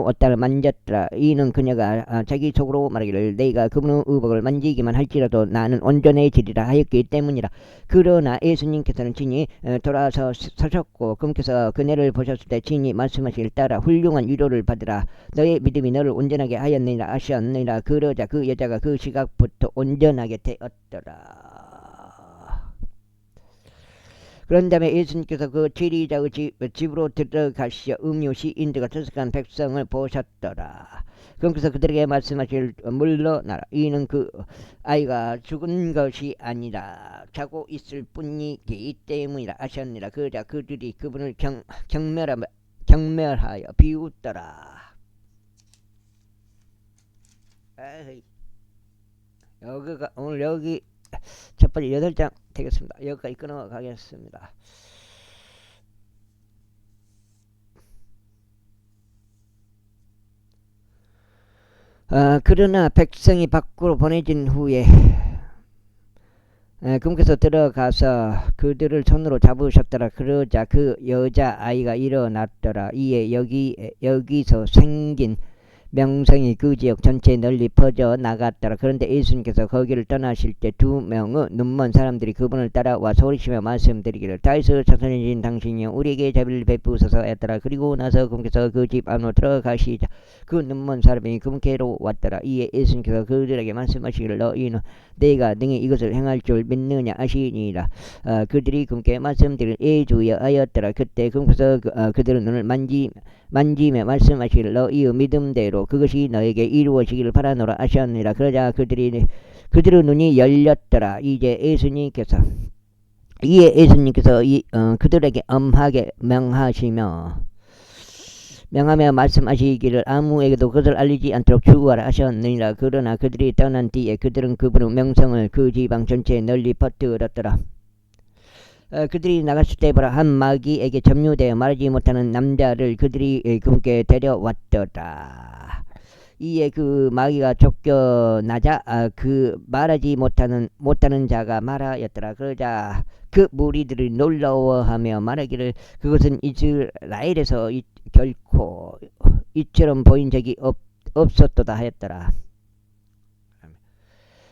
옷단을 만졌더라. 이는 그녀가 자기 속으로 말하기를, 내가 그분의 의복을 만지기만 할지라도 나는 온전해지리라 하였기 때문이라. 그러나 예수님께서는 친히 돌아서 서셨고 그분께서 그녀를 보셨을 때 친히 말씀하시길, 따라 훌륭한 위로를 받으라. 너의 믿음이 너를 온전하게 하였느니라 하셨느니라. 그러자 그 여자가 그 시각부터 온전하게 되었더라. 그런 다음에 예수님께서 그 지리자의 집으로 들어가시어 음유시 인도가 투숙한 백성을 보셨더라. 그러면서 그들에게 말씀하실 물러나라. 이는 그 아이가 죽은 것이 아니라 자고 있을 뿐이기 때문이라 하셨느니라. 그러자 그들이 그분을 경멸하여 비웃더라. 여기가 오늘 여기 첫 번째 8장 되겠습니다. 여기까지 끊어가겠습니다. 그러나 백성이 밖으로 보내진 후에 그분께서 들어가서 그들을 손으로 잡으셨더라. 그러자 그 여자아이가 일어났더라. 이에 여기서 생긴 명성이 그 지역 전체에 널리 퍼져 나갔더라. 그런데 예수님께서 거기를 떠나실 때 2명의 눈먼 사람들이 그분을 따라와 소리치며 말씀드리기를 다윗의 자손이신 당신이여 우리에게 자비를 베푸소서 했더라. 그리고 나서 그분께서 그 집 안으로 들어가시자 그 눈먼 사람이 그분께로 왔더라. 이에 예수님께서 그들에게 말씀하시기를 너희는 내가 능히 이것을 행할 줄 믿느냐 하시니라. 그들이 그분께 말씀드리기를 주여 하였더라. 그때 그분께서 그들의 눈을 만지며 말씀하시기를 너희의 믿음대로 그것이 너에게 이루어지기를 바라노라 하셨느니라. 그러자 그들의 눈이 열렸더라. 이에 예수님께서 그들에게 엄하게 명하며 말씀하시기를 아무에게도 그것을 알리지 않도록 주의하라 하셨느니라. 그러나 그들이 떠난 뒤에 그들은 그분의 명성을 그 지방 전체에 널리 퍼뜨렸더라. 그들이 나갔을 때 보라 한 마귀에게 점유되어 말하지 못하는 남자를 그들이 그분께 데려왔더라. 이에 그 마귀가 쫓겨나자 그 말하지 못하는 자가 말하였더라. 그러자 그 무리들이 놀라워하며 말하기를 그것은 이스라엘에서 결코 이처럼 보인 적이 없었도다 하였더라.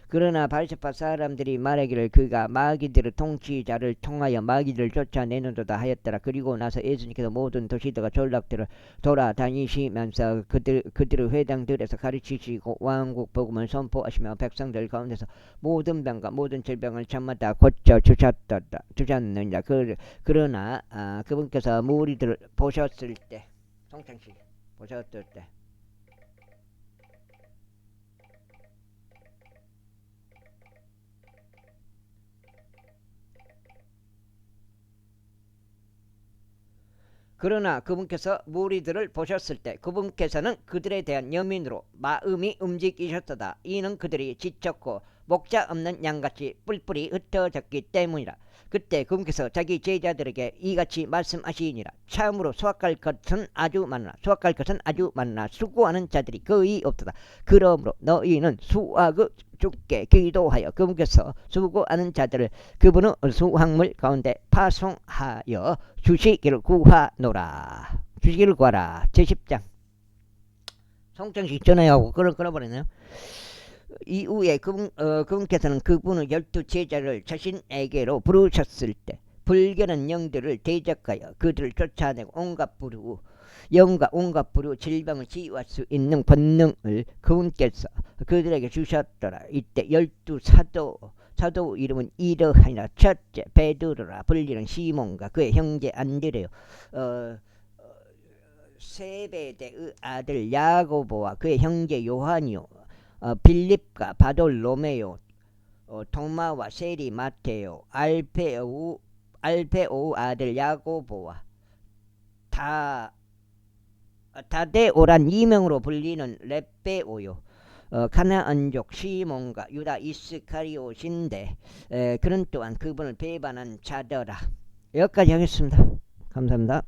그러나 바리새파 사람들이 말하기를 그가 마귀들의 통치자를 통하여 마귀들을 쫓아내는도다 하였더라. 그리고 나서 예수님께서 모든 도시들과 전락들을 돌아다니시면서 그들의 회당들에서 가르치시고 왕국 복음을 선포하시며 백성들 가운데서 모든 병과 모든 질병을 참마다 고쳐 주셨느니라. 그러나 그분께서 무리들을 보셨을 때 성찬식 보셨을 때 그러나 그분께서 무리들을 보셨을 때 그분께서는 그들에 대한 연민으로 마음이 움직이셨도다. 이는 그들이 지쳤고 목자 없는 양같이 뿔뿔이 흩어졌기 때문이라. 그때 그분께서 자기 제자들에게 이같이 말씀하시니라. 참으로 수확할 것은 아주 많으나 수고하는 자들이 거의 없도다. 그러므로 너희는 수확의 주께 기도하여 그분께서 수고하는 자들을 그분의 수확물 가운데 파송하여 주시기를 구하노라. 주시기를 구하라. 제10장 성경식 전화하고 끊어버리네요. 이후에 그분께서는 그분의 12제자를 자신에게로 부르셨을 때 불결한 영들을 대적하여 그들을 쫓아내고 온갖 부류 질병을 치유할 수 있는 권능을 그분께서 그들에게 주셨더라. 이때 12사도 이름은 이러하니라. 첫째 베드로라 불리는 시몬과 그의 형제 안드레요, 세베대의 아들 야고보와 그의 형제 요한이요, 빌립과 바돌로메요, 도마와 세리 마테오, 알페오 아들 야고보와 다데오란 이명으로 불리는 렙베오요, 가나안족 시몬과 유다 이스카리옷인데 그는 또한 그분을 배반한 자더라. 여기까지 하겠습니다. 감사합니다.